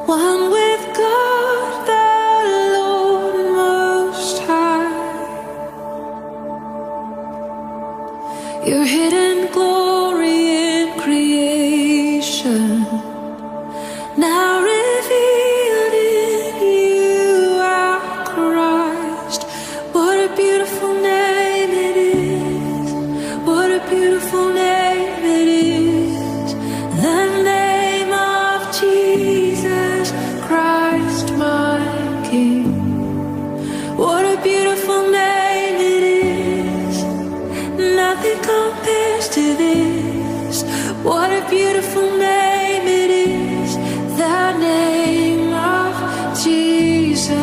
one with God the Lord Most High. Your hidden glory in creation, now revealed in you, our Christ. What a beautiful name it is. What a beautiful name it is. The name of Jesus Christ, my King. What a beautiful name it is. Nothing compares to this. What a beautiful name it is. The name of Jesus.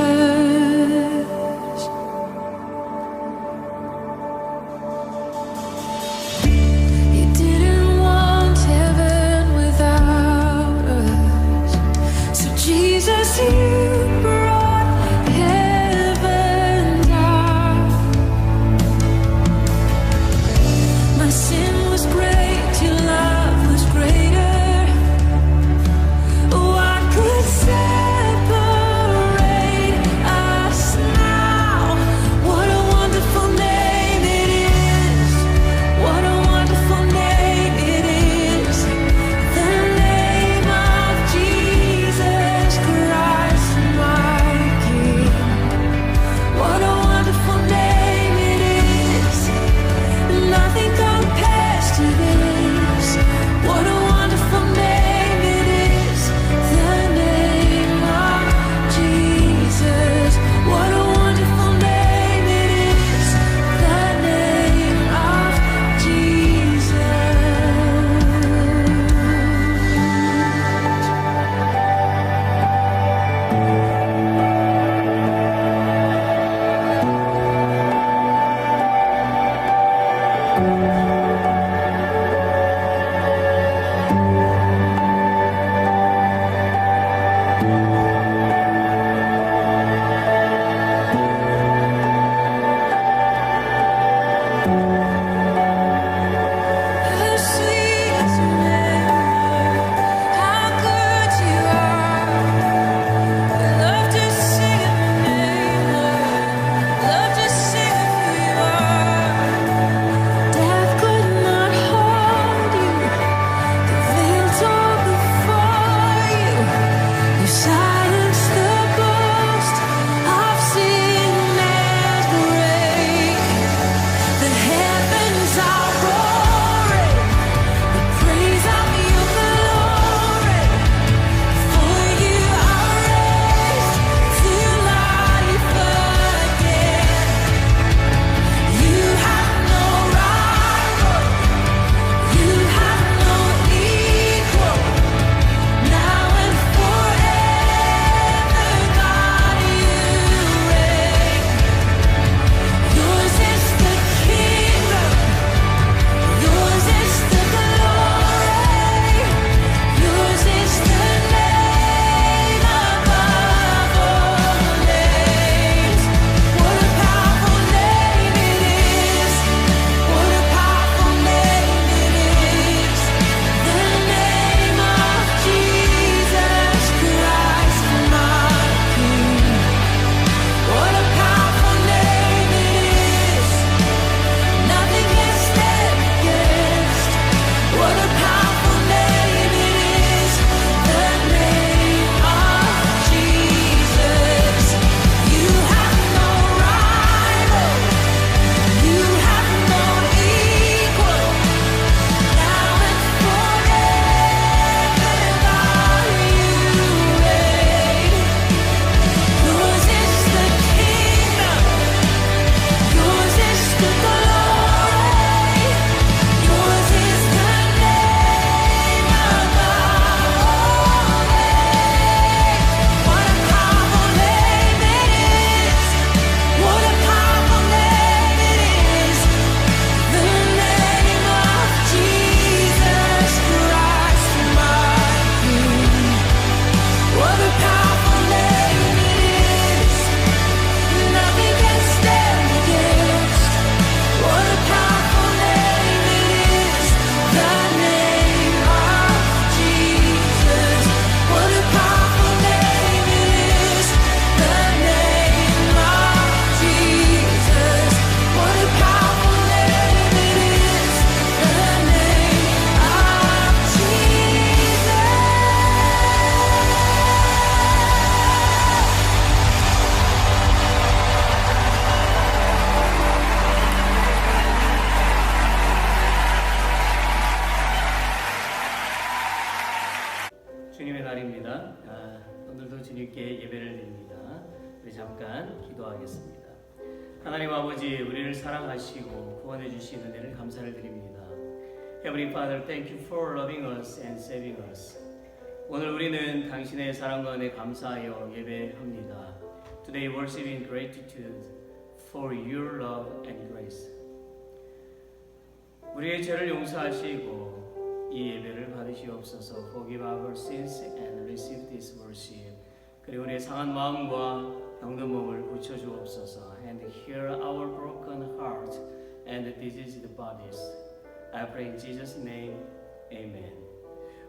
주님께 예배를 드립니다. 우리 잠깐 기도하겠습니다. 하나님 아버지, 우리를 사랑하시고 구원해 주신 은혜를 감사를 드립니다. Heavenly Father, thank you for loving us and saving us. 오늘 우리는 당신의 사랑과 은혜 감사하여 예배합니다. Today worship in gratitude for your love and grace. 우리의 죄를 용서하시고 이 예배를 받으시옵소서. Forgive our sins and receive this worship. 그리고 우리의 상한 마음과 병든 몸을 고쳐주옵소서. And heal our broken heart and diseased bodies. I pray in Jesus' name, Amen.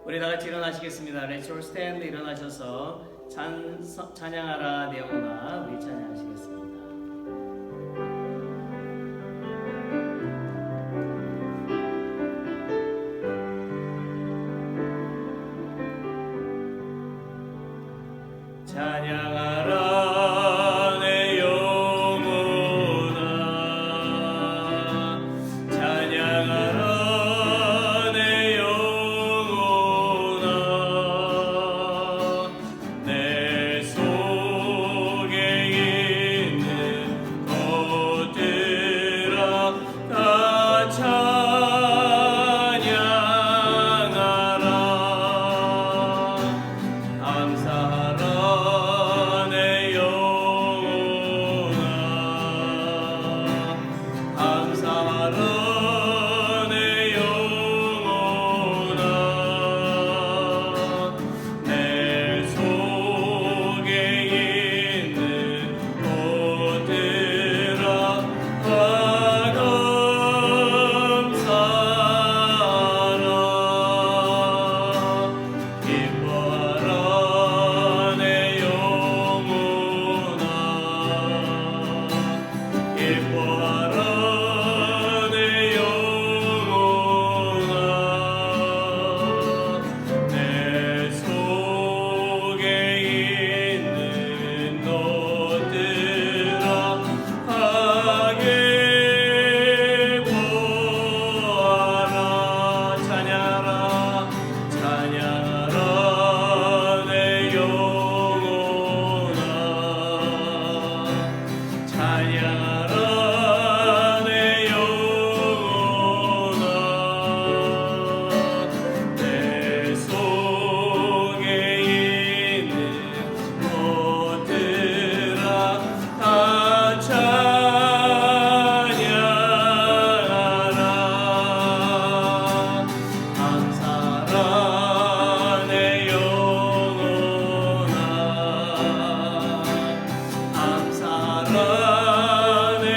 우리 다 같이 일어나시겠습니다. Let's all stand. 일어나셔서 찬양하라 내 영혼아, 우리 찬양하시겠습니다. 찬양하라 내 영혼아, 찬양하라 내 영혼아, 내 속에 있는 것들아 다 찬양하라. 감사하라 내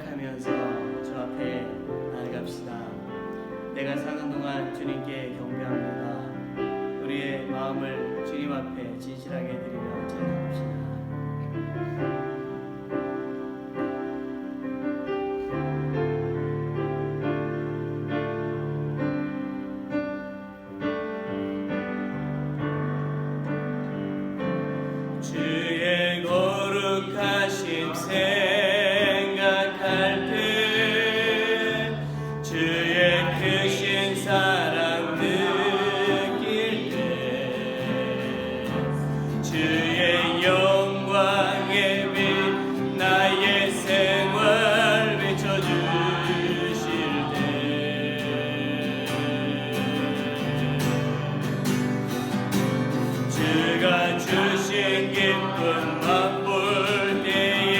생각하면서 주 앞에 나아갑시다. 내가 사는 동안 주님께 경배합니다. 우리의 마음을 주님 앞에 진실하게 드리며 찬양합시다. 주의 거룩하심 생각할 때 주의 크신 사랑 느낄 때 주의 영광의 빛 나의 생활 비춰주실 때 주가 주신 기쁨 맛볼 때에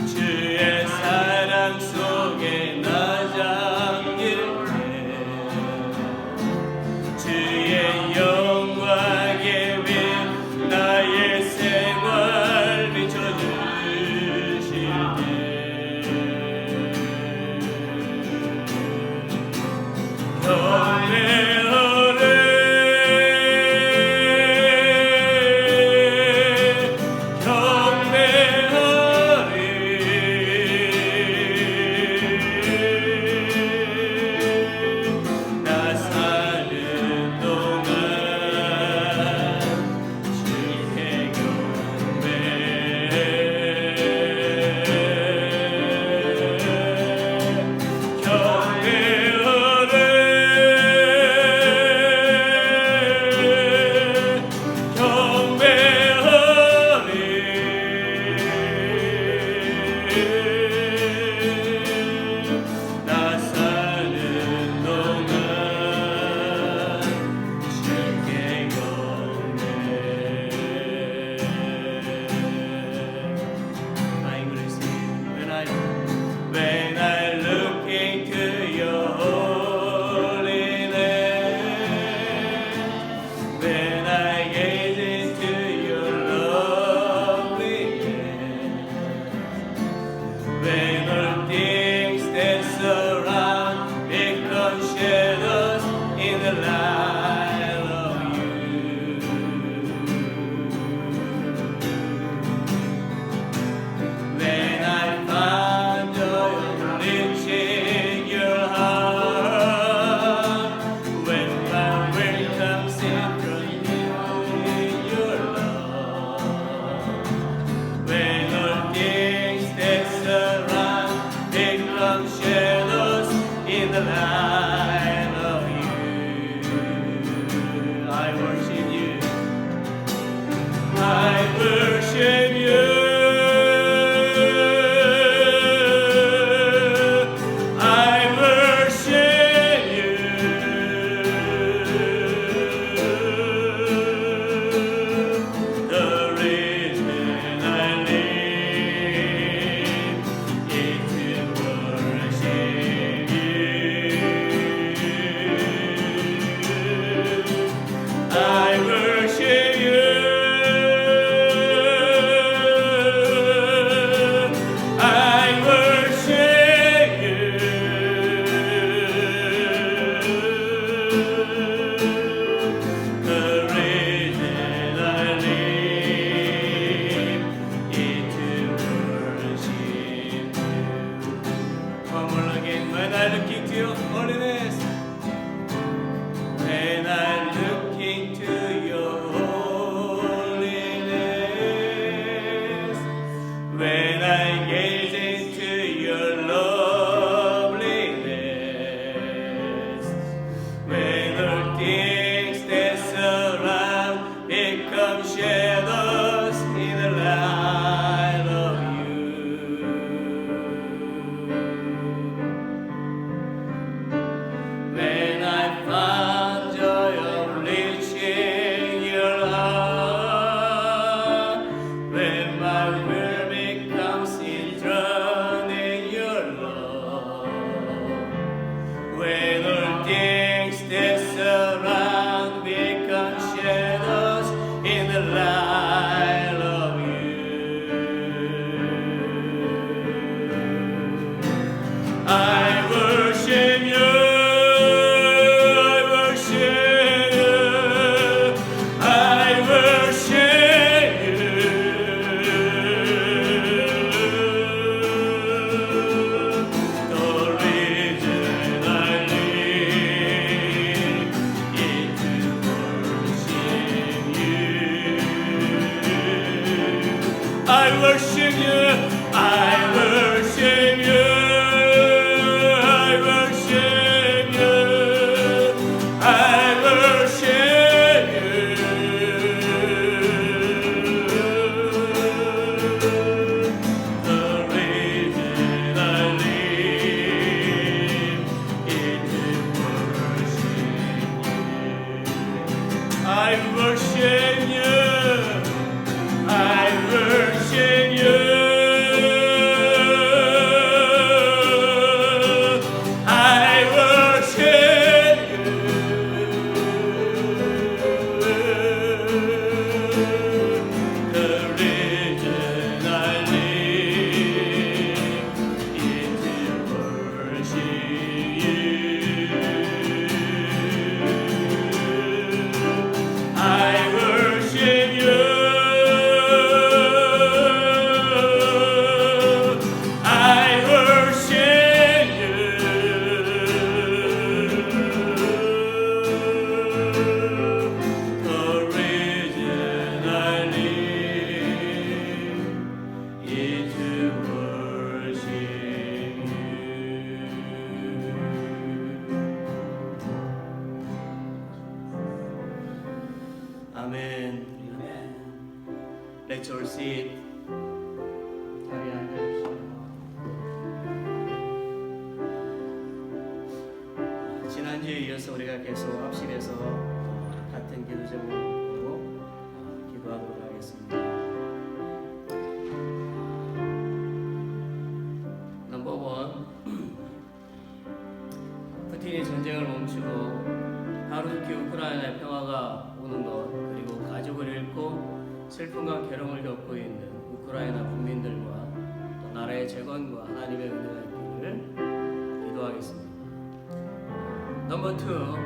주의 사랑 속에 나 잠길 때 주의 영광의 빛 나의 생활 비춰주실 때 경배하네 worship you, I worship you, I worship you, I worship you. The reason I live is to worship you. I worship you. I worship you. I worship you. The reason I live is to worship you. I worship you. 아멘. Let's all sit. 자리에 앉아주시고. 지난주에 이어서 우리가 계속 합심해서 같은 기도 제목으로 기도하도록 하겠습니다. 넘버 원, 푸틴이 전쟁을 멈추고 하루속히 우크라이나의 평화가 오는 것, 그리고 가족을 잃고 슬픔과 괴로움을 겪고 있는 우크라이나 국민들과 또 나라의 재건과 하나님의 은혜가 있기를 기도하겠습니다. 넘버 투,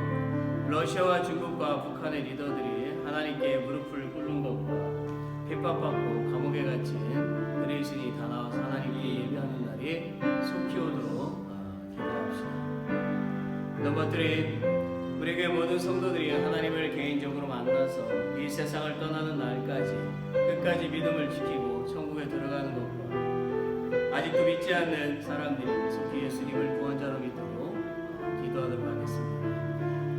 러시아와 중국과 북한의 리더들이 하나님께 무릎을 꿇는 것과 핍박받고 감옥에 갇힌 그리스인이 다 나와서 하나님께 예배하는 날이 속히 오도록 기도합시다. 넘버 3, 우리 교회 모든 성도들이 하나님을 개인적으로 만나서 이 세상을 떠나는 날까지 끝까지 믿음을 지키고 천국에 들어가는 것과 아직도 믿지 않는 사람들이 속히 예수님을 구원자로 믿도록 기도하도록 하겠습니다.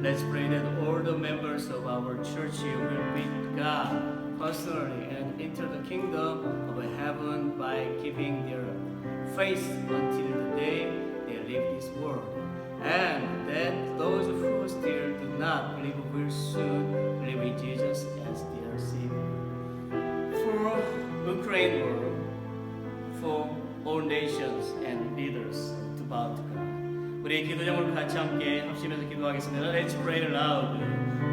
Let's pray that all the members of our church will meet God personally and enter the kingdom of heaven by keeping their faith until the day they leave this world. And that those who still do not believe will soon believe in Jesus as their Savior. For Ukraine world, for all nations and leaders to bow to God. 우리 기도 제목을 같이 함께 합심해서 기도하겠습니다. Let's pray loud.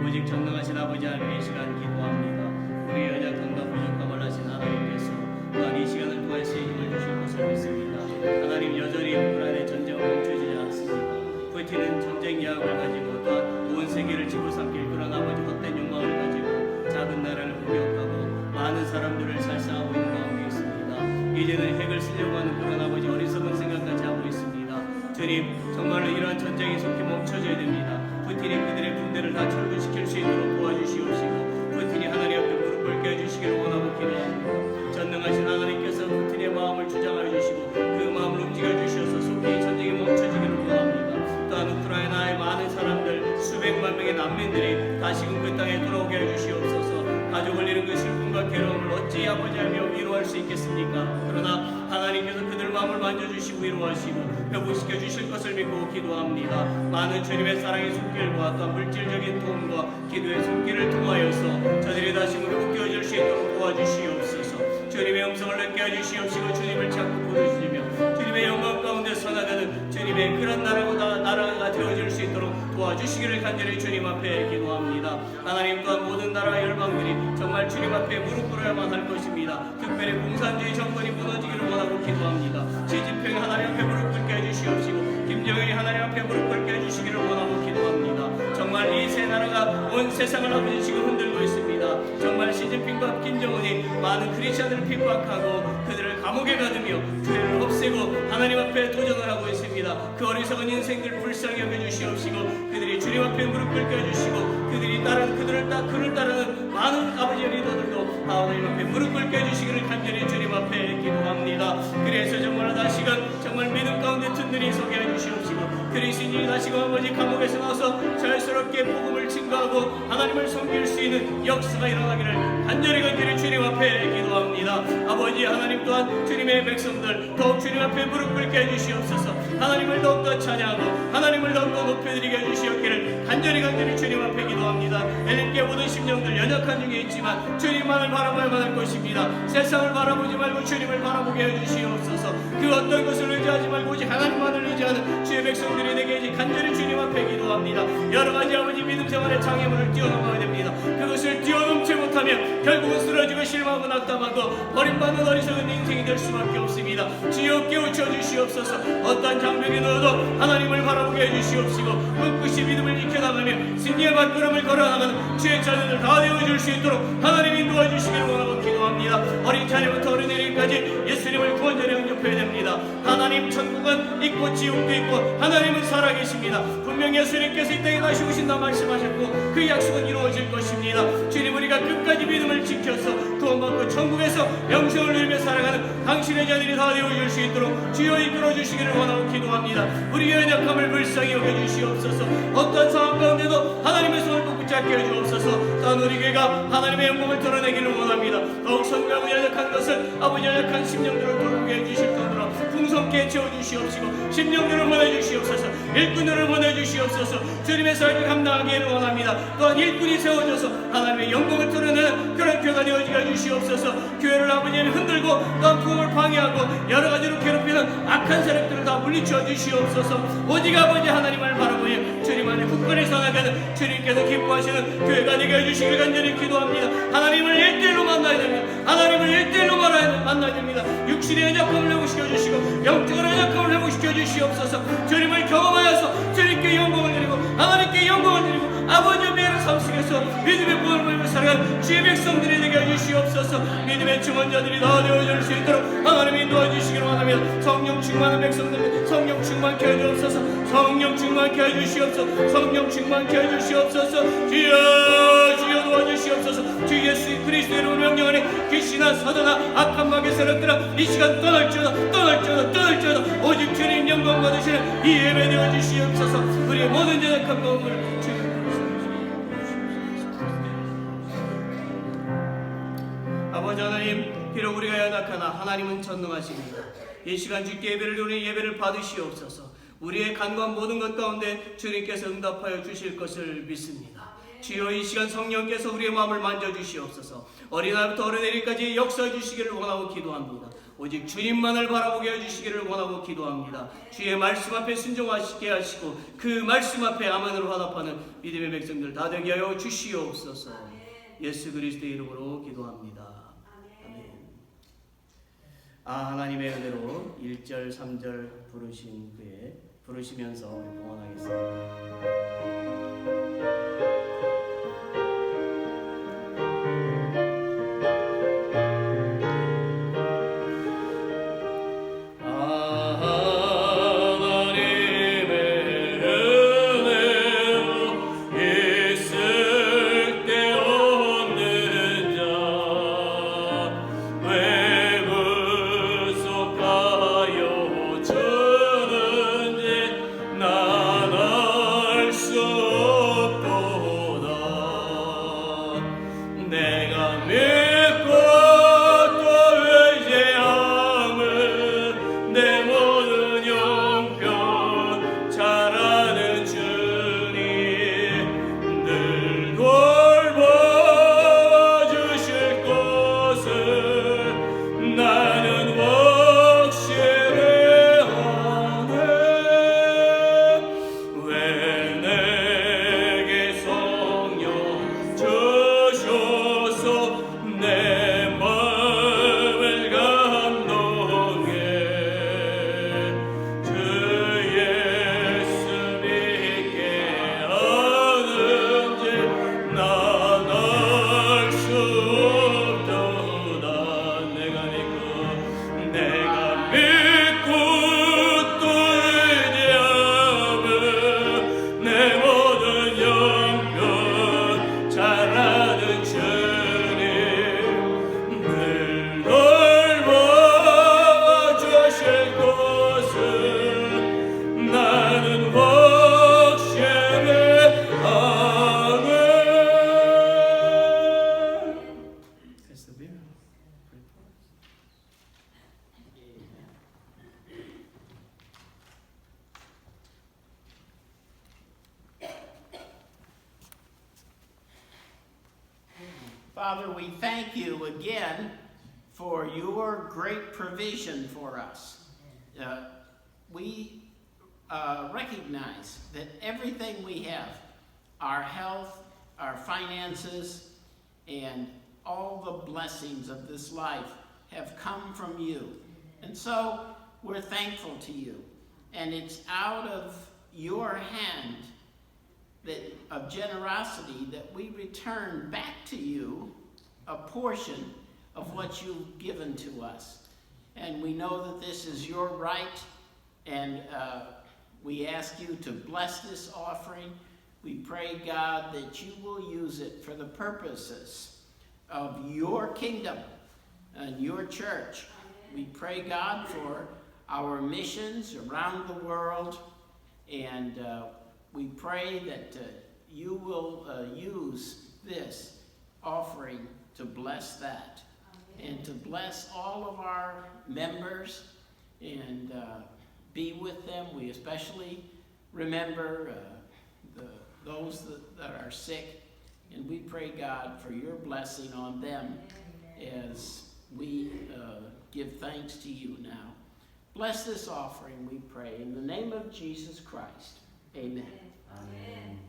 오직 전능하신 아버지 하나님, 이 시간 기도합니다. 우리 연약함과 부족함을 하신 하나님께서 또한 이 시간을 통해서 힘을 주실 것을 믿습니다. 하나님, 여전히 우크라이나의 전쟁은 멈추지 않습니다. 푸틴은 전쟁 야욕을 가지고 또한 온 세계를 집어삼킬 그런 아버지 헛된 욕망을 가지고 작은 나라를 공격하고 많은 사람들을 살상하고 있는 가운데 있습니다. 이제는 핵을 쓰려고 하는 그런 아버지 어리석은 생각까지 하고 있습니다. 주님, 정말로 이러한 전쟁이 속히 멈춰져야 됩니다. 푸틴이 그들의 군대를 다 철수시킬 수 있도록 도와주시옵시고 푸틴이 하나님 앞에 무릎 꿇게 해주시기를 원하고 기도합니다. 전능하신 하나님께서 푸틴의 마음을 주장하여 주시고 그 마음을 움직여 주셔서 속히 전쟁이 멈춰지기를 원합니다. 또한 우크라이나의 많은 사람들, 수백만 명의 난민들이 다시금 그 땅에 돌아오게 해주시옵소서. 가족을 잃은 그 슬픔과 괴로움을 어찌 아버지하며 위로할 수 있겠습니까? 그러나 하나님께서 그들 마음을 만져주시고 위로하시고 회복시켜 주실 것을 믿고 기도합니다. 많은 주님의 사랑의 손길과 또한 물질적인 도움과 기도의 손길을 통하여서 저들이 다시금 회복되어질 수 있도록 도와주시옵소서. 주님의 음성을 듣게 해주시옵시고 주님을 찾고 부르시며 주님의 영광 가운데서 나가는 주님의 그런 나라가 되어질 수 있도록 도와주시기를 간절히 주님 앞에 기도합니다. 하나님, 또한 모든 나라 열방들이 정말 주님 앞에 무릎 꿇어야만 할 것입니다. 특별히 공산주의 정권이 무너지기를 원하고 기도합니다. 시진핑 하나님 앞에 무릎 꿇게 해주시옵시고 김정일이 하나님 앞에 무릎 꿇게 해주시기를 원하고 기도합니다. 정말 이 세 나라가 온 세상을 아버지 지금 흔들고 있습니다. 정말 시진핑과 김정은이 많은 크리스천들을 핍박하고 그들을 감옥에 가두며 그들을 없애고 하나님 앞에 도전을 하고 있습니다. 그 어리석은 인생들 불쌍히 여겨주시옵시고 그들이 주님 앞에 무릎 꿇게 해주시고 그들을 따르는 많은 아버지의 리더들도 하나님 앞에 무릎 꿇게 해주시기를 간절히 주님 앞에 기도합니다. 그래서 정말 다시금 정말 믿음 가운데 든든히 서게 해주시옵시고 그리스도인이 다시금 아버지 감옥에서 나와서 자연스럽게 복음을 증거하고 하나님을 섬길 수 있는 역사가 일어나기를 간절히 주님 앞에 기도합니다. 아버지 하나님 또한 주님의 백성들 더욱 주님 앞에 무릎 꿇게 해주시옵소서. 하나님을 더욱더 찬양하고 하나님을 더욱더 높여드리게 해주시옵기를 간절히 주님 앞에 기도합니다. 엘림께 모든 심령들 연약한 중에 있지만 주님만을 바라봐야만 할 것입니다. 세상을 바라보지 말고 주님을 바라보게 해주시옵소서. 그 어떤 것을 의지하지 말고 오직 하나님만을 의지하는 주의 백성들이 되게 간절히 주님 앞에 기도합니다. 여러가지 아버지 믿음 생활의 장애물을 뛰어넘어야 됩니다. 그것을 뛰어넘지 못하면 결국은 쓰러지고 실망하고 낙담하고 버림받는 어리석은 인생이 될 수밖에 없습니다. 주여 깨우쳐 주시옵소서. 어떠한 장벽에 넣어도 하나님을 바라보게 해주시옵시고 꿋꿋이 믿음을 지켜나가며 승리의 발걸음을 걸어나가는 주의 자녀들 다 되어줄 수 있도록 하나님이 도와주시기를 원하고 기도합니다. 어린 자녀부터 어린애들까지 예수님을 구원자로 영접해야 됩니다. 하나님 천국은 있고 지옥도 있고 하나님은 살아계십니다. 분명히 예수님께서 이 땅에 다시 오신다 말씀하셨고 그 약속은 이루어질 것입니다. 주님 우리가 끝까지 믿음을 지켜서 구원받고 천국에서 영생을 누리며 살아가는 당신의 자들이 다 되어줄 수 있도록 주여 이끌어 주시기를 원하고 기도합니다. 우리의 연약함을 불쌍히 여겨주시옵소서. 어떤 상황 가운데도 하나님의 손을 꼭 붙잡게 해주옵소서. 또한 우리 교회가 하나님의 영광을 드러내기를 원합니다. 더욱 성경하고 연약한 것을 아버지 연약한 심령들을 돌보게 해주실 정도로 풍성케 채워주시옵시고 심령들을 보내주시옵소서. 일꾼들을 보내주시옵소서. 주님의 삶을 감당하기를 원합니다. 또한 일꾼이 세워져서 하나님의 영광을 드러내는 그런 교회가 되어지게 해주시옵소서. 교회를 아버지는 흔들고 또한 부흥을 방해하고 여러가지로 괴롭히는 악한 세력들을 다 물리쳐 주시옵소서. 오직 아버지 하나님을 바라보며 주님 안에 굳건히 살아가는 주님께서 기뻐하시는 교회가 되게 해주시길 간절히 기도합니다. 하나님을 1대1로 만나야 됩니다. 하나님을 1대1로 만나야 됩니다. 육신의 연약함을 회복시켜 주시고 영적인 연약함을 회복시켜 주시옵소서. 주님을 경험하여서 주님께 영광을 드리고 하나님께 영광을 드리고 아버지의 미래를 삶 속에서 믿음의 구원을 보이며 살아가는 주의 백성들이 되게 해주시옵소서. 믿음의 증언자들이 다 되어줄 수 있도록 하나님이 인도해주시기를 원하며 성령 충만한 백성들 성령 충만케 해주옵소서. 성령 충만케 해주시옵소서. 성령 충만케 해주시옵소서. 주여 도와주시옵소서. 주 예수 그리스도의 이름으로 명령하니 귀신아 사단아 악한 마귀의 세력들아 이 시간 떠날지어다 오직 주님 영광 받으시는 이 예배 되어주시옵소서. 우리의 모든 연약한 마음을 주님 아버지 하나님 비록 우리가 연약하나 하나님은 전능하십니다. 이 시간 주께 예배를 드리니 예배를 받으시옵소서. 우리의 간구한 모든 것 가운데 주님께서 응답하여 주실 것을 믿습니다. 주여 이 시간 성령께서 우리의 마음을 만져주시옵소서. 어린아이부터 어른애들까지 역사해 주시기를 원하고 기도합니다. 오직 주님만을 바라보게 해주시기를 원하고 기도합니다. 주의 말씀 앞에 순종하시게 하시고 그 말씀 앞에 아멘으로 화답하는 믿음의 백성들 다 되게 하여 주시옵소서. 예수 그리스도의 이름으로 기도합니다. 아멘. 하나님의 은혜로 1절 3절 부르신 후에 부르시면서 우리 봉헌하겠습니다. 주는지 난 알 수 Father, we thank you again for your great provision for us. We recognize that everything we have, our health, our finances, and all the blessings of this life have come from you. And so we're thankful to you. And it's out of your hand of generosity that we return back to you a portion of what you've given to us. And we know that this is your right, and we ask you to bless this offering. We pray, God, that you will use it for the purposes of your kingdom and your church. We pray, God, for our missions around the world, and we pray that you will use this offering to bless that. And to bless all of our members and be with them. We especially remember those that are sick, and we pray, God, for your blessing on them as we give thanks to you now. Bless this offering, we pray, in the name of Jesus Christ. Amen. 아멘.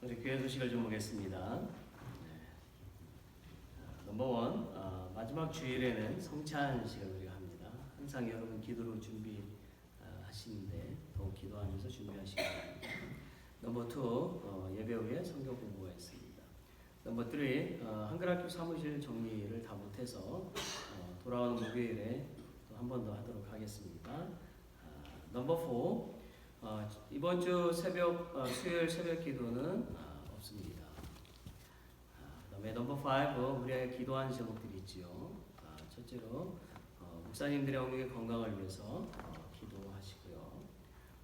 우리 교회 소식을 좀 보겠습니다. 넘버원, 마지막 주일에는 성찬식을 우리가 합니다. 항상 여러분 기도로 준비하시는데 더욱 기도하면서 준비하시기 바랍니다. 넘버 2, 예배 후에 성경 공부가 있습니다. 넘버 3, 한글학교 사무실 정리를 다 못해서 돌아오는 목요일에 또 한 번 더 하도록 하겠습니다. 넘버 4, 이번 주 수요일 새벽 기도는 없습니다. 그다음에 넘버 5, 우리의 기도하는 제목들이 있지요. 첫째로 목사님들의 영육의 건강을 위해서 기도하시고요.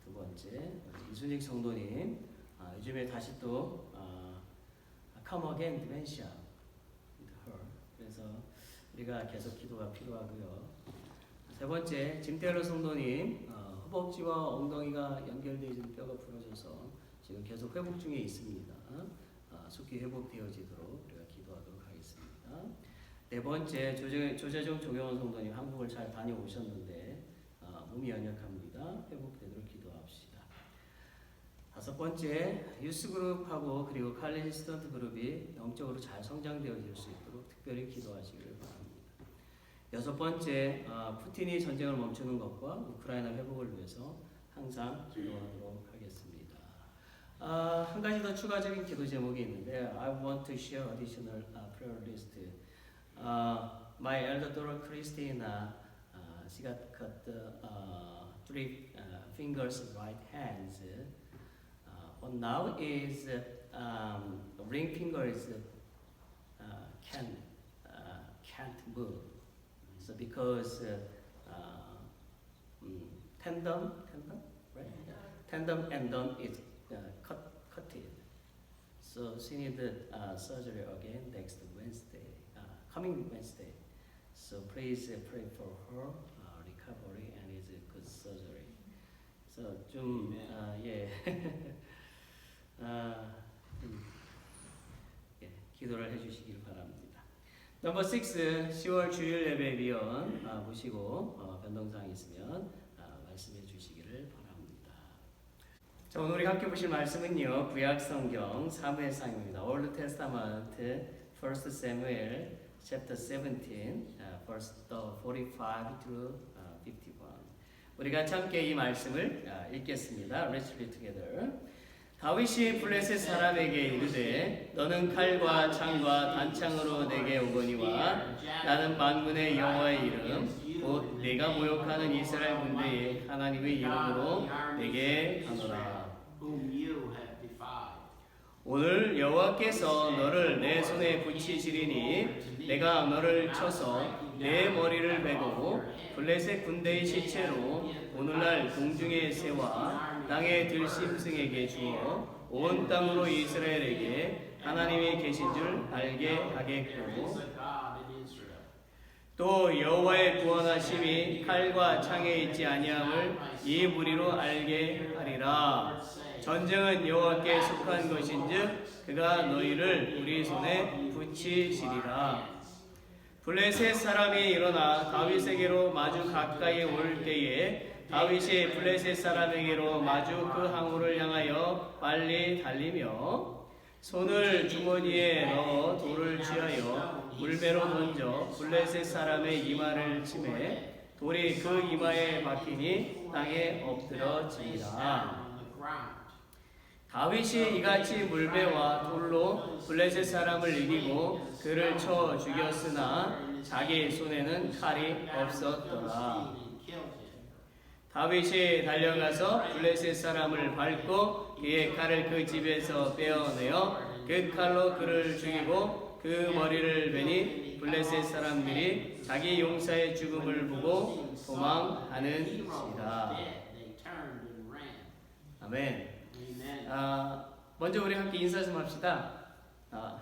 두 번째, 이순익 성도님, 요즘에 다시 또 come again dementia with her. 그래서 우리가 계속 기도가 필요하고요. 세 번째, 짐테일러 성도님, 허벅지와 엉덩이가 연결되어 있는 뼈가 부러져서 지금 계속 회복 중에 있습니다. 속히 회복되어지도록 우리가 기도하도록 하겠습니다. 네 번째, 조재정 조경원 성도님, 한국을 잘 다녀오셨는데 몸이 연약합니다. 회복되도록 기도합시다. 다섯 번째, 유스그룹하고 그리고 칼리지 스턴트 그룹이 영적으로 잘 성장되어질 수 있도록 특별히 기도하시기를 바랍니다. 여섯 번째, 푸틴이 전쟁을 멈추는 것과 우크라이나 회복을 위해서 항상 기도하도록 하겠습니다. 한 가지 더 추가적인 기도 제목이 있는데 I want to share additional prayer list. My elder daughter Christina, she got three fingers, right hands. But now is ring fingers can't move. So because tendon, right? Tendon and bone is cutted. So she needed surgery again next Wednesday, coming Wednesday. So please pray for her recovery and it's a good surgery. So 좀 예. 예, 기도를 해주시길 바랍니다. 넘버 6, 10월 주일 예배 위원 모시고 변동사항이 있으면 말씀해 주시기를 바랍니다. 자, 오늘 우리 함께 보실 말씀은요, 구약 성경 사무엘상입니다. Old Testament, 1 Samuel, chapter 17, verse 45 through 51. 우리가 함께 이 말씀을 읽겠습니다. Let's read together. 다윗이 블레셋 사람에게 이르되 너는 칼과 창과 단창으로 내게 오거니와 나는 만군의 여호와의 이름 곧 내가 모욕하는 이스라엘 군대의 하나님의 이름으로 내게 가노라. 오늘 여호와께서 너를 내 손에 붙이시리니 내가 너를 쳐서 내 머리를 베고 블레셋 군대의 시체로 오늘날 공중의 새와 땅의 들짐승에게 주어 온 땅으로 이스라엘에게 하나님이 계신 줄 알게 하겠고 또 여호와의 구원하심이 칼과 창에 있지 아니함을 이 무리로 알게 하리라. 전쟁은 여호와께 속한 것인즉 그가 너희를 우리 손에 붙이시리라. 블레셋 사람이 일어나 다윗에게로 마주 가까이 올 때에 다윗이 블레셋 사람에게로 마주 그 항우를 향하여 빨리 달리며 손을 주머니에 넣어 돌을 쥐하여 물배로 던져 블레셋 사람의 이마를 치매 돌이 그 이마에 박히니 땅에 엎드러지니라. 다윗이 이같이 물배와 돌로 블레셋 사람을 이기고 그를 쳐 죽였으나 자기 손에는 칼이 없었더라. 다윗이 달려가서 블레셋 사람을 밟고 그의 칼을 그 집에서 빼어내어 그 칼로 그를 죽이고 그 머리를 베니 블레셋 사람들이 자기 용사의 죽음을 보고 도망하는지라. 아멘. 먼저 우리 함께 인사 좀 합시다.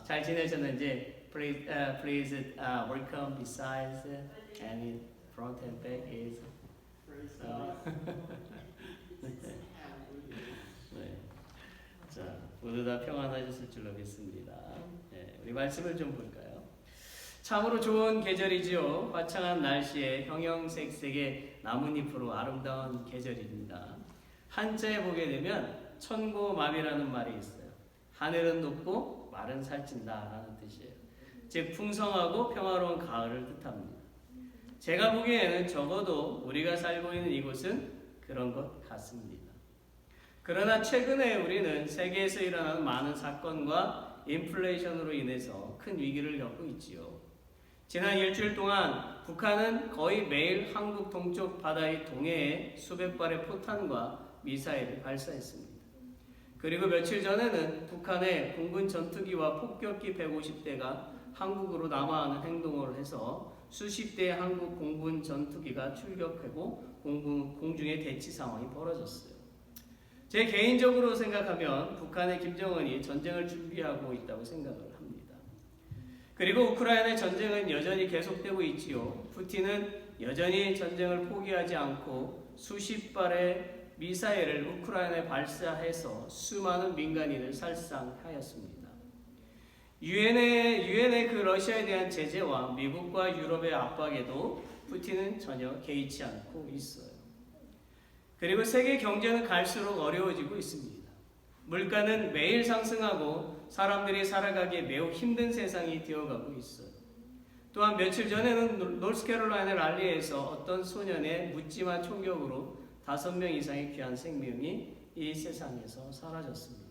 잘 지내셨는지 please welcome besides and in front and back is 네. 자, 모두 다 평안하셨을 줄로 믿습니다. 네, 우리 말씀을 좀 볼까요? 참으로 좋은 계절이지요. 화창한 날씨에 형형색색의 나뭇잎으로 아름다운 계절입니다. 한자에 보게 되면 천고맘이라는 말이 있어요. 하늘은 높고 말은 살찐다라는 뜻이에요. 즉 풍성하고 평화로운 가을을 뜻합니다. 제가 보기에는 적어도 우리가 살고 있는 이곳은 그런 것 같습니다. 그러나 최근에 우리는 세계에서 일어나는 많은 사건과 인플레이션으로 인해서 큰 위기를 겪고 있지요. 지난 일주일 동안 북한은 거의 매일 한국 동쪽 바다의 동해에 수백 발의 포탄과 미사일을 발사했습니다. 그리고 며칠 전에는 북한의 공군 전투기와 폭격기 150대가 한국으로 남하하는 행동을 해서 수십 대의 한국 공군 전투기가 출격하고 공중의 대치 상황이 벌어졌어요. 제 개인적으로 생각하면 북한의 김정은이 전쟁을 준비하고 있다고 생각을 합니다. 그리고 우크라이나의 전쟁은 여전히 계속되고 있지요. 푸틴은 여전히 전쟁을 포기하지 않고 수십 발의 미사일을 우크라이나에 발사해서 수많은 민간인을 살상하였습니다. 유엔의 그 러시아에 대한 제재와 미국과 유럽의 압박에도 푸틴은 전혀 개의치 않고 있어요. 그리고 세계 경제는 갈수록 어려워지고 있습니다. 물가는 매일 상승하고 사람들이 살아가기에 매우 힘든 세상이 되어가고 있어요. 또한 며칠 전에는 노스캐롤라이나 랄리에서 어떤 소년의 묻지마 총격으로 5명 이상의 귀한 생명이 이 세상에서 사라졌습니다.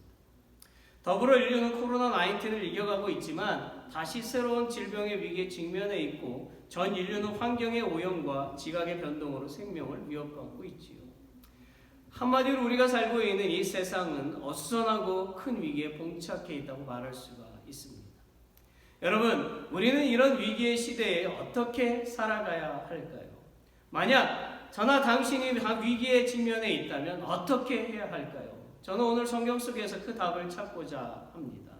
더불어 인류는 코로나19를 이겨가고 있지만 다시 새로운 질병의 위기에 직면해 있고 전 인류는 환경의 오염과 지각의 변동으로 생명을 위협받고 있지요. 한마디로 우리가 살고 있는 이 세상은 어수선하고 큰 위기에 봉착해 있다고 말할 수가 있습니다. 여러분, 우리는 이런 위기의 시대에 어떻게 살아가야 할까요? 만약 저나 당신이 위기에 직면해 있다면 어떻게 해야 할까요? 저는 오늘 성경 속에서 그 답을 찾고자 합니다.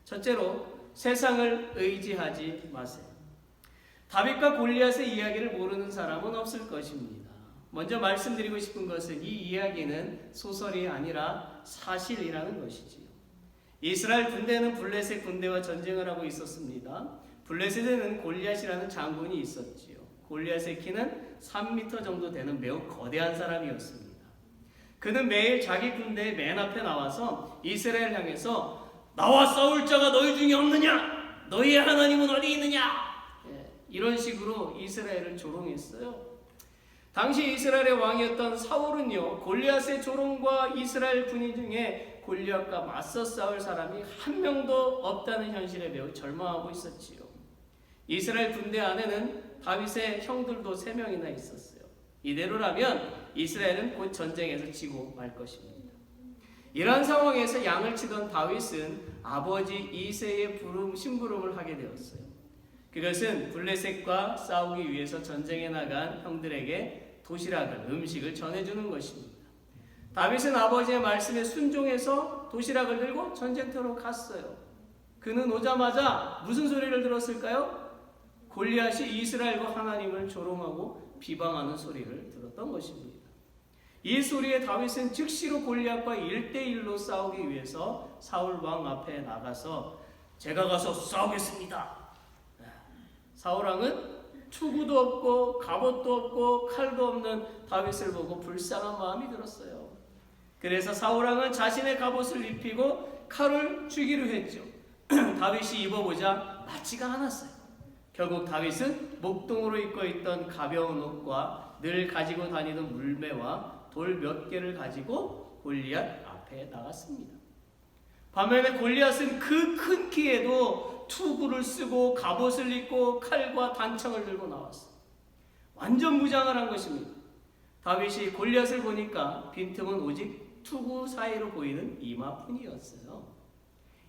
첫째로, 세상을 의지하지 마세요. 다윗과 골리앗의 이야기를 모르는 사람은 없을 것입니다. 먼저 말씀드리고 싶은 것은 이 이야기는 소설이 아니라 사실이라는 것이지요. 이스라엘 군대는 블레셋 군대와 전쟁을 하고 있었습니다. 블레셋에는 골리앗이라는 장군이 있었지요. 골리앗의 키는 3m 정도 되는 매우 거대한 사람이었습니다. 그는 매일 자기 군대의 맨 앞에 나와서 이스라엘 향해서 나와 싸울 자가 너희 중에 없느냐? 너희의 하나님은 어디 있느냐? 이런 식으로 이스라엘을 조롱했어요. 당시 이스라엘의 왕이었던 사울은요, 골리앗의 조롱과 이스라엘 군인 중에 골리앗과 맞서 싸울 사람이 한 명도 없다는 현실에 매우 절망하고 있었지요. 이스라엘 군대 안에는 다윗의 형들도 3명이나 있었어요. 이대로라면 이스라엘은 곧 전쟁에서 지고 말 것입니다. 이러한 상황에서 양을 치던 다윗은 아버지 이새의 심부름을 하게 되었어요. 그것은 블레셋과 싸우기 위해서 전쟁에 나간 형들에게 도시락을, 음식을 전해주는 것입니다. 다윗은 아버지의 말씀에 순종해서 도시락을 들고 전쟁터로 갔어요. 그는 오자마자 무슨 소리를 들었을까요? 골리앗이 이스라엘과 하나님을 조롱하고 비방하는 소리를 들었던 것입니다. 이 소리에 다윗은 즉시로 골리앗과 1대1로 싸우기 위해서 사울 왕 앞에 나가서 제가 가서 싸우겠습니다. 사울 왕은 투구도 없고 갑옷도 없고 칼도 없는 다윗을 보고 불쌍한 마음이 들었어요. 그래서 사울 왕은 자신의 갑옷을 입히고 칼을 주기로 했죠. 다윗이 입어보자 맞지가 않았어요. 결국 다윗은 목동으로 입고 있던 가벼운 옷과 늘 가지고 다니던 물매와 돌 몇 개를 가지고 골리앗 앞에 나갔습니다. 반면에 골리앗은 그 큰 키에도 투구를 쓰고 갑옷을 입고 칼과 단창을 들고 나왔어요. 완전 무장을 한 것입니다. 다윗이 골리앗을 보니까 빈틈은 오직 투구 사이로 보이는 이마뿐이었어요.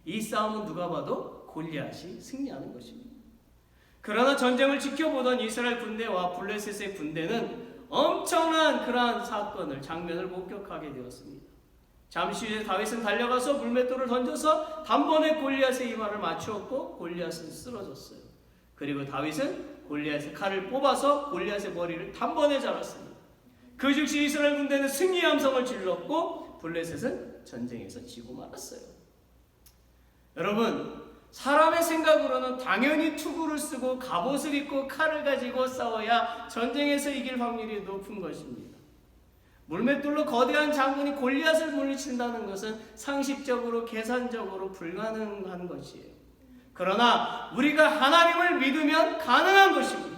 이 싸움은 누가 봐도 골리앗이 승리하는 것입니다. 그러나 전쟁을 지켜보던 이스라엘 군대와 블레셋의 군대는 엄청난 그러한 장면을 목격하게 되었습니다. 잠시 후에 다윗은 달려가서 물맷돌을 던져서 단번에 골리앗의 이마를 맞추었고 골리앗은 쓰러졌어요. 그리고 다윗은 골리앗의 칼을 뽑아서 골리앗의 머리를 단번에 잘랐습니다. 그 즉시 이스라엘 군대는 승리의 함성을 질렀고 블레셋은 전쟁에서 지고 말았어요. 여러분, 사람의 생각으로는 당연히 투구를 쓰고 갑옷을 입고 칼을 가지고 싸워야 전쟁에서 이길 확률이 높은 것입니다. 물맷돌로 거대한 장군이 골리앗을 물리친다는 것은 상식적으로 계산적으로 불가능한 것이에요. 그러나 우리가 하나님을 믿으면 가능한 것입니다.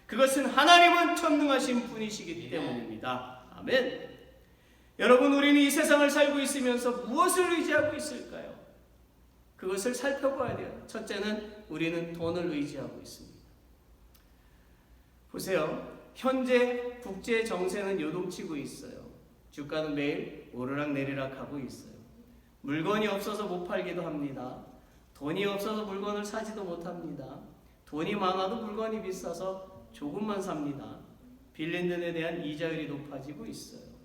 그것은 하나님은 전능하신 분이시기 때문입니다. 아멘. 여러분, 우리는 이 세상을 살고 있으면서 무엇을 의지하고 있을까요? 그것을 살펴봐야 돼요. 첫째는 우리는 돈을 의지하고 있습니다. 보세요. 현재 국제 정세는 요동치고 있어요. 주가는 매일 오르락 내리락 하고 있어요. 물건이 없어서 못 팔기도 합니다. 돈이 없어서 물건을 사지도 못합니다. 돈이 많아도 물건이 비싸서 조금만 삽니다. 빌린 돈에 대한 이자율이 높아지고 있어요.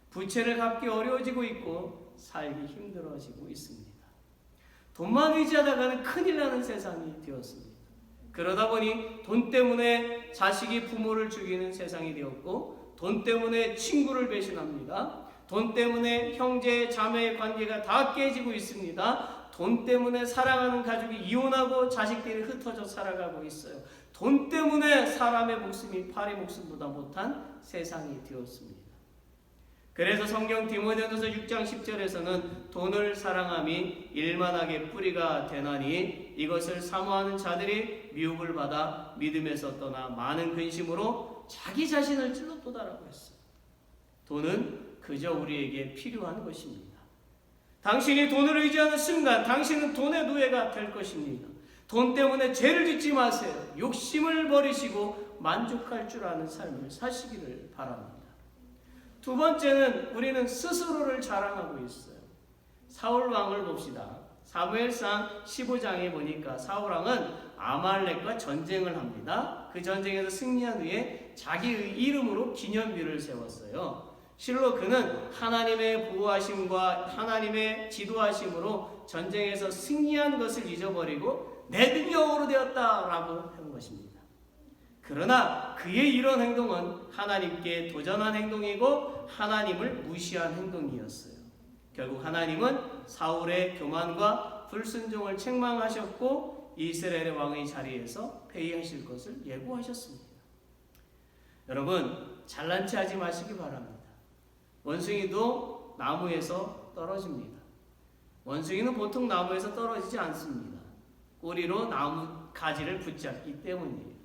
부채를 갚기 어려워지고 있고 살기 힘들어지고 있습니다. 돈만 의지하다가는 큰일 나는 세상이 되었습니다. 그러다 보니 돈 때문에 자식이 부모를 죽이는 세상이 되었고, 돈 때문에 친구를 배신합니다. 돈 때문에 형제 자매의 관계가 다 깨지고 있습니다. 돈 때문에 사랑하는 가족이 이혼하고 자식들이 흩어져 살아가고 있어요. 돈 때문에 사람의 목숨이 파리 목숨보다 못한 세상이 되었습니다. 그래서 성경 디모데전서 6장 10절에서는 돈을 사랑함이 일만하게 뿌리가 되나니 이것을 사모하는 자들이 미혹을 받아 믿음에서 떠나 많은 근심으로 자기 자신을 찔렀도다라고 했어요. 돈은 그저 우리에게 필요한 것입니다. 당신이 돈을 의지하는 순간 당신은 돈의 노예가 될 것입니다. 돈 때문에 죄를 짓지 마세요. 욕심을 버리시고 만족할 줄 아는 삶을 사시기를 바랍니다. 두 번째는 우리는 스스로를 자랑하고 있어요. 사울 왕을 봅시다. 사무엘상 15장에 보니까 사울 왕은 아말렉과 전쟁을 합니다. 그 전쟁에서 승리한 후에 자기의 이름으로 기념비를 세웠어요. 실로 그는 하나님의 보호하심과 하나님의 지도하심으로 전쟁에서 승리한 것을 잊어버리고 내 능력으로 되었다라고 한 것입니다. 그러나 그의 이런 행동은 하나님께 도전한 행동이고 하나님을 무시한 행동이었어요. 결국 하나님은 사울의 교만과 불순종을 책망하셨고 이스라엘의 왕의 자리에서 폐위하실 것을 예고하셨습니다. 여러분, 잘난 체 하지 마시기 바랍니다. 원숭이도 나무에서 떨어집니다. 원숭이는 보통 나무에서 떨어지지 않습니다. 꼬리로 나무 가지를 붙잡기 때문이에요.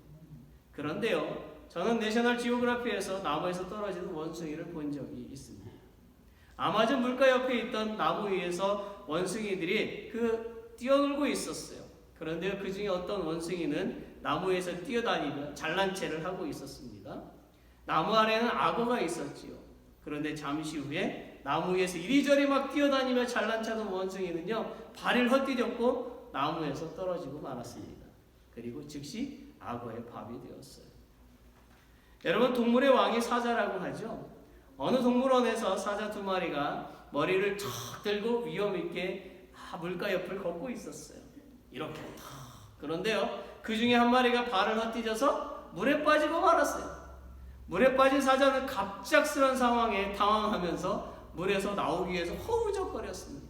그런데요, 저는 내셔널 지오그래피에서 나무에서 떨어지는 원숭이를 본 적이 있습니다. 아마존 물가 옆에 있던 나무 위에서 원숭이들이 뛰어놀고 있었어요. 그런데 그 중에 어떤 원숭이는 나무에서 뛰어다니며 잘난 체를 하고 있었습니다. 나무 아래에는 악어가 있었지요. 그런데 잠시 후에 나무 위에서 이리저리 막 뛰어다니며 잘난 척하던 원숭이는요, 발을 헛디뎠고 나무에서 떨어지고 말았습니다. 그리고 즉시 악어의 밥이 되었어요. 여러분, 동물의 왕이 사자라고 하죠. 어느 동물원에서 사자 2마리가 머리를 척 들고 위험 있게 물가 옆을 걷고 있었어요. 이렇게 탁. 그런데요, 그 중에 한 마리가 발을 헛디뎌서 물에 빠지고 말았어요. 물에 빠진 사자는 갑작스런 상황에 당황하면서 물에서 나오기 위해서 허우적거렸습니다.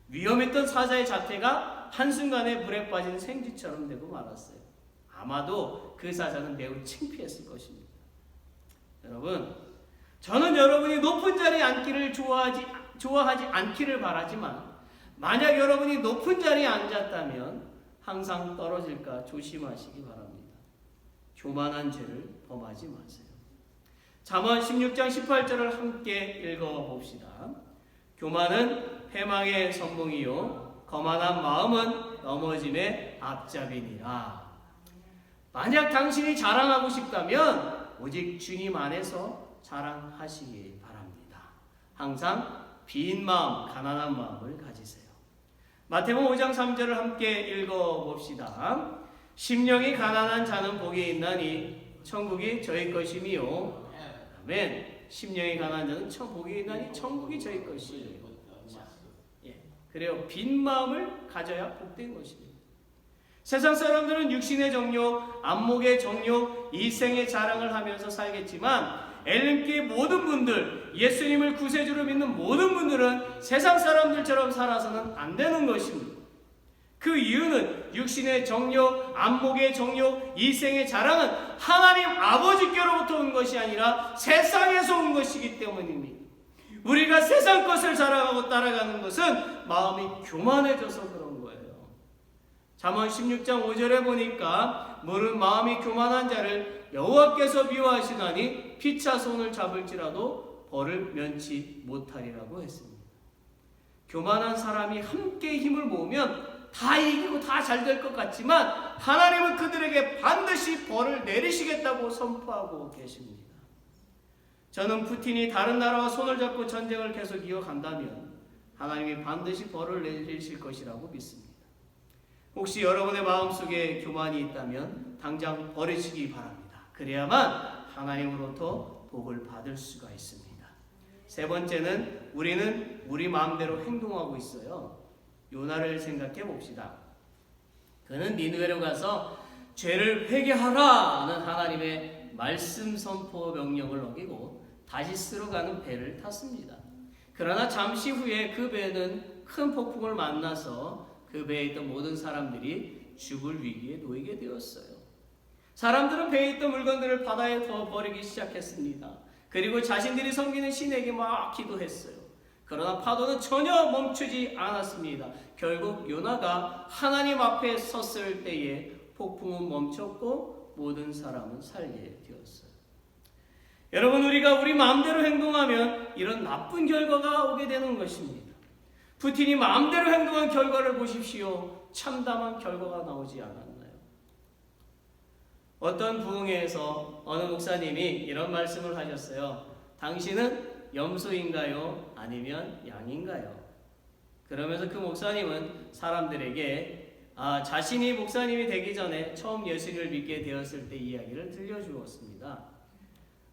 위험했던 사자의 자태가 한순간에 물에 빠진 생쥐처럼 되고 말았어요. 아마도 그 사자는 매우 창피했을 것입니다. 여러분, 저는 여러분이 높은 자리에 앉기를 좋아하지 않기를 바라지만, 만약 여러분이 높은 자리에 앉았다면 항상 떨어질까 조심하시기 바랍니다. 교만한 죄를 범하지 마세요. 잠언 16장 18절을 함께 읽어봅시다. 교만은 패망의 선봉이요 거만한 마음은 넘어짐의 앞잡이니라. 만약 당신이 자랑하고 싶다면 오직 주님 안에서 자랑하시기 바랍니다. 항상 빈 마음, 가난한 마음을 가지세요. 마태복음 5장 3절을 함께 읽어봅시다. 심령이 가난한 자는 복이 있나니 천국이 저희 것이니요. 아멘. 심령이 가난한 자는 복이 있나니 천국이 저희 것이니요. 그래요. 빈 마음을 가져야 복된 것입니다. 세상 사람들은 육신의 정욕, 안목의 정욕, 이생의 자랑을 하면서 살겠지만 엘림교의 모든 분들, 예수님을 구세주로 믿는 모든 분들은 세상 사람들처럼 살아서는 안 되는 것입니다. 그 이유는 육신의 정욕, 안목의 정욕, 이생의 자랑은 하나님 아버지께로부터 온 것이 아니라 세상에서 온 것이기 때문입니다. 우리가 세상 것을 자랑하고 따라가는 것은 마음이 교만해져서 그런 거예요. 잠언 16장 5절에 보니까 무릇 마음이 교만한 자를 여호와께서 미워하시나니 피차 손을 잡을지라도 벌을 면치 못하리라고 했습니다. 교만한 사람이 함께 힘을 모으면 다 이기고 다 잘 될 것 같지만 하나님은 그들에게 반드시 벌을 내리시겠다고 선포하고 계십니다. 저는 푸틴이 다른 나라와 손을 잡고 전쟁을 계속 이어간다면 하나님이 반드시 벌을 내리실 것이라고 믿습니다. 혹시 여러분의 마음속에 교만이 있다면 당장 버리시기 바랍니다. 그래야만 하나님으로부터 복을 받을 수가 있습니다. 세 번째는 우리는 우리 마음대로 행동하고 있어요. 요나를 생각해 봅시다. 그는 니느웨로 가서 죄를 회개하라는 하나님의 말씀 선포 명령을 어기고 다시스로 가는 배를 탔습니다. 그러나 잠시 후에 그 배는 큰 폭풍을 만나서 그 배에 있던 모든 사람들이 죽을 위기에 놓이게 되었어요. 사람들은 배에 있던 물건들을 바다에 더 버리기 시작했습니다. 그리고 자신들이 섬기는 신에게 막 기도했어요. 그러나 파도는 전혀 멈추지 않았습니다. 결국 요나가 하나님 앞에 섰을 때에 폭풍은 멈췄고 모든 사람은 살게 되었어요. 여러분, 우리가 우리 마음대로 행동하면 이런 나쁜 결과가 오게 되는 것입니다. 푸틴이 마음대로 행동한 결과를 보십시오. 참담한 결과가 나오지 않았나요? 어떤 부흥회에서 어느 목사님이 이런 말씀을 하셨어요. 당신은 염소인가요? 아니면 양인가요? 그러면서 그 목사님은 사람들에게 자신이 목사님이 되기 전에 처음 예수를 믿게 되었을 때 이야기를 들려주었습니다.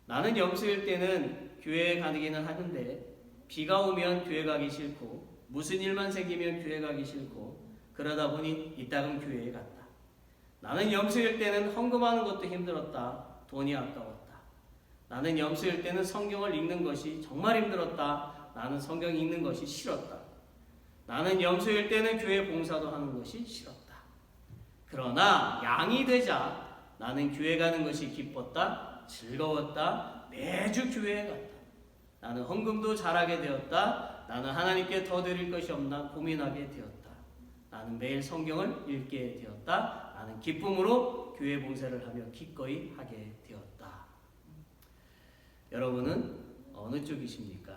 나는 염소일 때는 교회에 가기는 하는데 비가 오면 교회 가기 싫고 무슨 일만 생기면 교회 가기 싫고 그러다 보니 이따금 교회에 갔다. 나는 염소일 때는 헌금하는 것도 힘들었다. 돈이 아까웠다. 나는 염소일 때는 성경을 읽는 것이 정말 힘들었다. 나는 성경 읽는 것이 싫었다. 나는 염소일 때는 교회 봉사도 하는 것이 싫었다. 그러나 양이 되자 나는 교회 가는 것이 기뻤다. 즐거웠다. 매주 교회에 갔다. 나는 헌금도 잘하게 되었다. 나는 하나님께 더 드릴 것이 없나 고민하게 되었다. 나는 매일 성경을 읽게 되었다. 나는 기쁨으로 교회 봉사를 하며 기꺼이 하게 되었다. 여러분은 어느 쪽이십니까?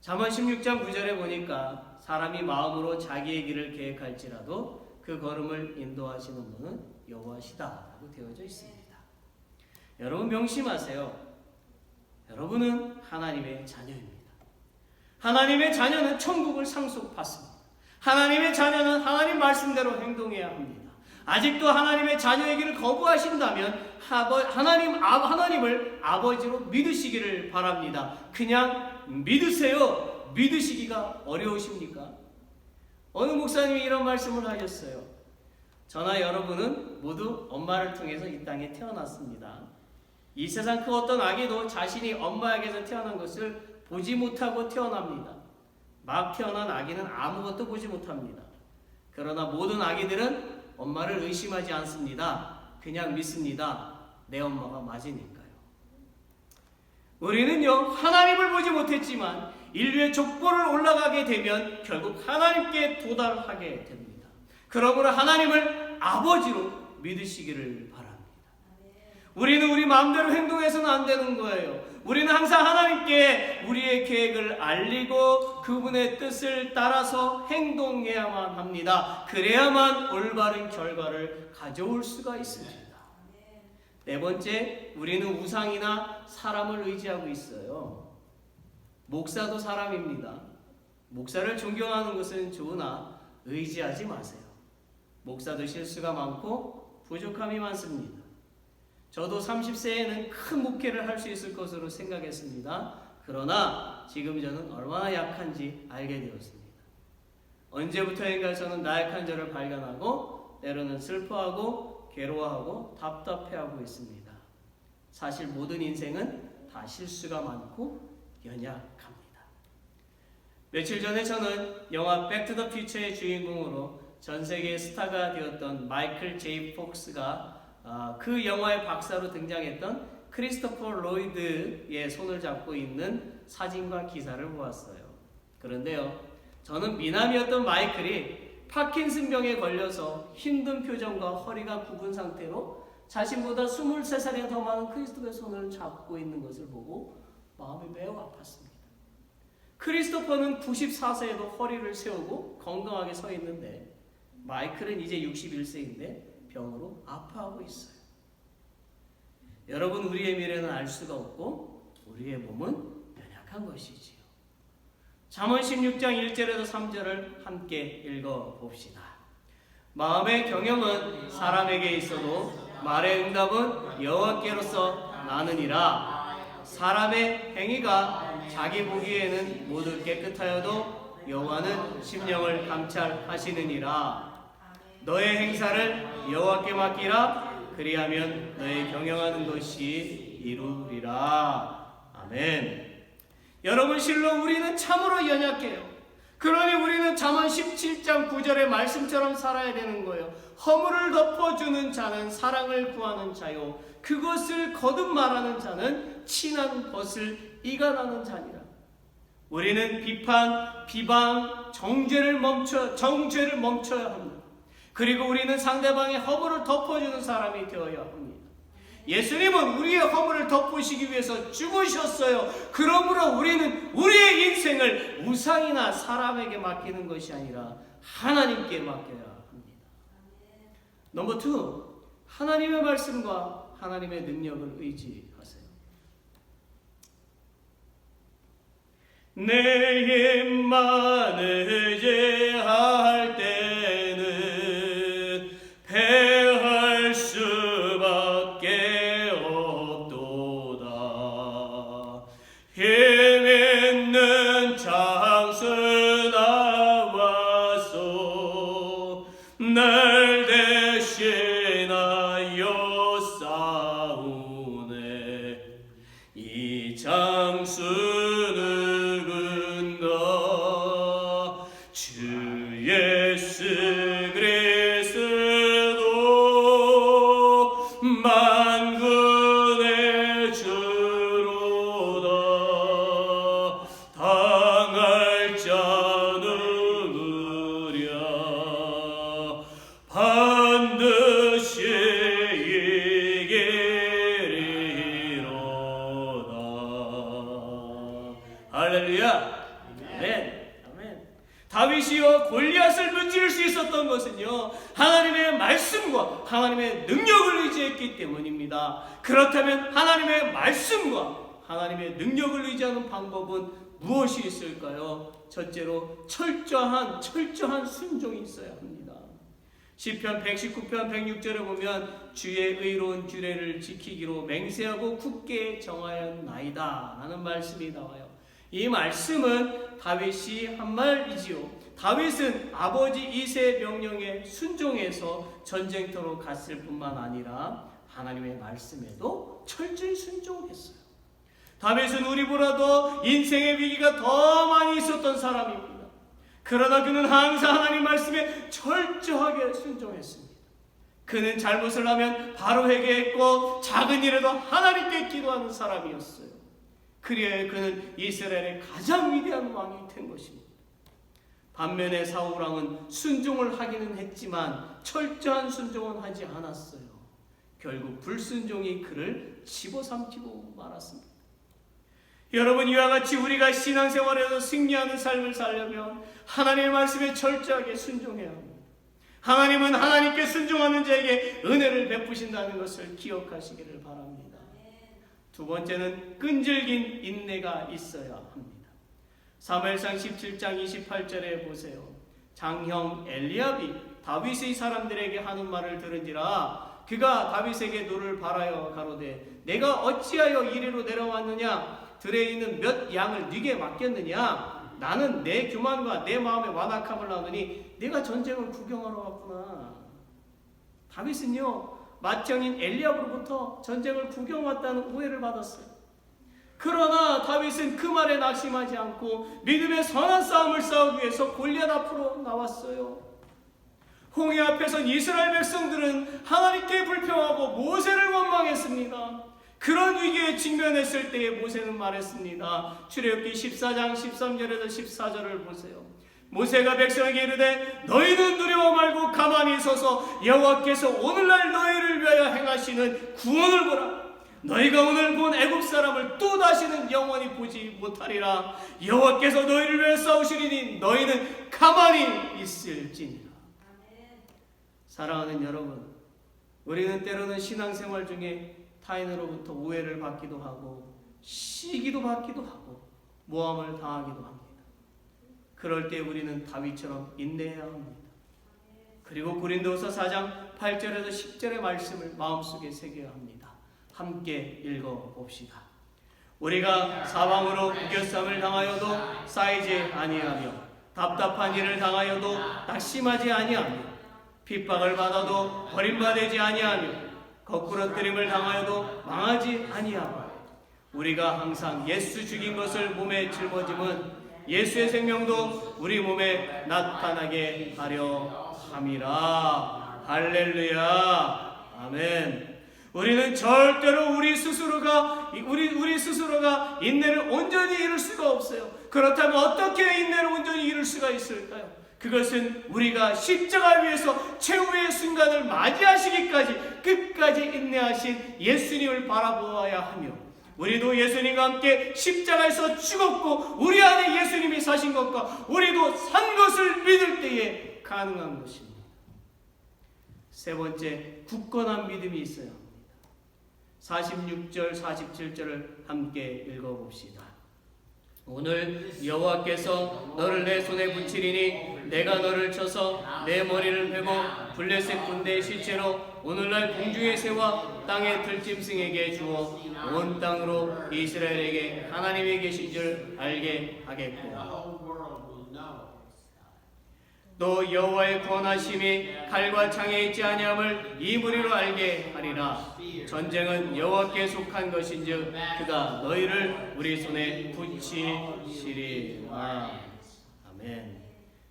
잠언 16장 9절에 보니까 사람이 마음으로 자기의 길을 계획할지라도 그 걸음을 인도하시는 분은 여호와시다라고 되어져 있습니다. 여러분 명심하세요. 여러분은 하나님의 자녀입니다. 하나님의 자녀는 천국을 상속받습니다. 하나님의 자녀는 하나님 말씀대로 행동해야 합니다. 아직도 하나님의 자녀이기를 거부하신다면 하나님을 아버지로 믿으시기를 바랍니다. 그냥 믿으세요. 믿으시기가 어려우십니까? 어느 목사님이 이런 말씀을 하셨어요. 저나 여러분은 모두 엄마를 통해서 이 땅에 태어났습니다. 이 세상 그 어떤 아기도 자신이 엄마에게서 태어난 것을 보지 못하고 태어납니다. 막 태어난 아기는 아무것도 보지 못합니다. 그러나 모든 아기들은 엄마를 의심하지 않습니다. 그냥 믿습니다. 내 엄마가 맞으니까요. 우리는요, 하나님을 보지 못했지만 인류의 족보를 올라가게 되면 결국 하나님께 도달하게 됩니다. 그러므로 하나님을 아버지로 믿으시기를 바랍니다. 우리는 우리 마음대로 행동해서는 안 되는 거예요. 우리는 항상 하나님께 우리의 계획을 알리고 그분의 뜻을 따라서 행동해야만 합니다. 그래야만 올바른 결과를 가져올 수가 있습니다. 네 번째, 우리는 우상이나 사람을 의지하고 있어요. 목사도 사람입니다. 목사를 존경하는 것은 좋으나 의지하지 마세요. 목사도 실수가 많고 부족함이 많습니다. 저도 30세에는 큰 목회를 할 수 있을 것으로 생각했습니다. 그러나 지금 저는 얼마나 약한지 알게 되었습니다. 언제부터인가 저는 나약한 저를 발견하고 때로는 슬퍼하고 괴로워하고 답답해하고 있습니다. 사실 모든 인생은 다 실수가 많고 연약합니다. 며칠 전에 저는 영화 백 투 더 퓨처의 주인공으로 전 세계 스타가 되었던 마이클 제이 폭스가 그 영화의 박사로 등장했던 크리스토퍼 로이드의 손을 잡고 있는 사진과 기사를 보았어요. 그런데요, 저는 미남이었던 마이클이 파킨슨병에 걸려서 힘든 표정과 허리가 굽은 상태로 자신보다 23살이나 더 많은 크리스토퍼의 손을 잡고 있는 것을 보고 마음이 매우 아팠습니다. 크리스토퍼는 94세에도 허리를 세우고 건강하게 서 있는데 마이클은 이제 61세인데 병으로 아파하고 있어요. 여러분, 우리의 미래는 알 수가 없고 우리의 몸은 연약한 것이지요. 잠언 16장 1절에서 3절을 함께 읽어봅시다. 마음의 경영은 사람에게 있어도 말의 응답은 여호와께로서 나느니라. 사람의 행위가 자기 보기에는 모두 깨끗하여도 여호와는 심령을 감찰하시느니라. 너의 행사를 여호와께 맡기라. 그리하면 너의 경영하는 것이 이루리라. 아멘. 여러분, 실로 우리는 참으로 연약해요. 그러니 우리는 잠언 17장 9절의 말씀처럼 살아야 되는 거예요. 허물을 덮어주는 자는 사랑을 구하는 자요, 그것을 거듭 말하는 자는 친한 것을 이간하는 자니라. 우리는 비판, 비방, 정죄를 멈춰야 합니다. 그리고 우리는 상대방의 허물을 덮어주는 사람이 되어야 합니다. 예수님은 우리의 허물을 덮으시기 위해서 죽으셨어요. 그러므로 우리는 우리의 인생을 우상이나 사람에게 맡기는 것이 아니라 하나님께 맡겨야 합니다. 넘버 2, 하나님의 말씀과 하나님의 능력을 의지하세요. 내 힘만 의지할 때는 패할 수밖에 없도다. 힘 있는 장수 나와서 날 대신하여 싸우네. 이 장수 누군가? 주 예수 그리스도 만군의 주로다. 당할 자 누구랴? 반드시 이기리로다. 할렐루야. 아멘. 아멘. 다윗이요 골리앗을 무찌를 수 있었던 것은요, 하나님의 말씀과 하나님의 능력을 의지했기 때문입니다. 그렇다면 하나님의 말씀과 하나님의 능력을 의지하는 방법은 무엇이 있을까요? 첫째로 철저한 순종이 있어야 합니다. 시편 119편 106절에 보면 주의 의로운 규례를 지키기로 맹세하고 굳게 정하였나이다 라는 말씀이 나와요. 이 말씀은 다윗이 한 말이지요. 다윗은 아버지 이새의 명령에 순종해서 전쟁터로 갔을 뿐만 아니라 하나님의 말씀에도 철저히 순종했어요. 다윗은 우리보다도 인생의 위기가 더 많이 있었던 사람입니다. 그러나 그는 항상 하나님 말씀에 철저하게 순종했습니다. 그는 잘못을 하면 바로 회개했고 작은 일에도 하나님께 기도하는 사람이었어요. 그리하여 그는 이스라엘의 가장 위대한 왕이 된 것입니다. 반면에 사울 왕은 순종을 하기는 했지만 철저한 순종은 하지 않았어요. 결국 불순종이 그를 집어삼키고 말았습니다. 여러분, 이와 같이 우리가 신앙생활에서 승리하는 삶을 살려면 하나님의 말씀에 철저하게 순종해야 합니다. 하나님은 하나님께 순종하는 자에게 은혜를 베푸신다는 것을 기억하시기를 바랍니다. 두 번째는 끈질긴 인내가 있어야 합니다. 사무엘상 17장 28절에 보세요. 장형 엘리압이 다윗의 사람들에게 하는 말을 들은지라 그가 다윗에게 노를 바라여 가로되 내가 어찌하여 이리로 내려왔느냐? 들에 있는 몇 양을 네게 맡겼느냐? 나는 내 교만과 내 마음의 완악함을 나누니 네가 전쟁을 구경하러 왔구나. 다윗은요 맏형인 엘리압으로부터 전쟁을 구경 왔다는 오해를 받았어요. 그러나 다윗은 그 말에 낙심하지 않고 믿음의 선한 싸움을 싸우기 위해서 골리앗 앞으로 나왔어요. 홍해 앞에선 이스라엘 백성들은 하나님께 불평하고 모세를 원망했습니다. 그런 위기에 직면했을 때에 모세는 말했습니다. 출애굽기 14장 13절에서 14절을 보세요. 모세가 백성에게 이르되 너희는 두려워 말고 가만히 서서 여호와께서 오늘날 너희를 위하여 행하시는 구원을 보라. 너희가 오늘 본 애굽 사람을 또 다시는 영원히 보지 못하리라. 여호와께서 너희를 위해 싸우시리니 너희는 가만히 있을지니라. 사랑하는 여러분, 우리는 때로는 신앙생활 중에 타인으로부터 오해를 받기도 하고 시기도 받기도 하고 모함을 당하기도 합니다. 그럴 때 우리는 다윗처럼 인내해야 합니다. 그리고 고린도후서 4장 8절에서 10절의 말씀을 마음속에 새겨야 합니다. 함께 읽어봅시다. 우리가 사방으로 우겨쌈을 당하여도 쌓이지 아니하며 답답한 일을 당하여도 낙심하지 아니하며 핍박을 받아도 버림받지 아니하며 거꾸러뜨림을 당하여도 망하지 아니하며 우리가 항상 예수 죽인 것을 몸에 짊어짐은 예수의 생명도 우리 몸에 나타나게 하려 함이라. 할렐루야. 아멘. 우리는 절대로 우리 스스로가 인내를 온전히 이룰 수가 없어요. 그렇다면 어떻게 인내를 온전히 이룰 수가 있을까요? 그것은 우리가 십자가 위에서 최후의 순간을 맞이하시기까지 끝까지 인내하신 예수님을 바라보아야 하며 우리도 예수님과 함께 십자가에서 죽었고 우리 안에 예수님이 사신 것과 우리도 산 것을 믿을 때에 가능한 것입니다. 세 번째, 굳건한 믿음이 있어야 합니다. 46절 47절을 함께 읽어봅시다. 오늘 여호와께서 너를 내 손에 붙이리니 내가 너를 쳐서 내 머리를 베고 블레셋 군대의 시체로 오늘날 공중의 새와 땅의 들짐승에게 주어 온 땅으로 이스라엘에게 하나님이 계신 줄 알게 하겠고 또 여호와의 구원하심이 칼과 창에 있지 아니함을 이 무리로 알게 하리라. 전쟁은 여호와께 속한 것인즉 그가 너희를 우리 손에 붙이시리라. 아멘.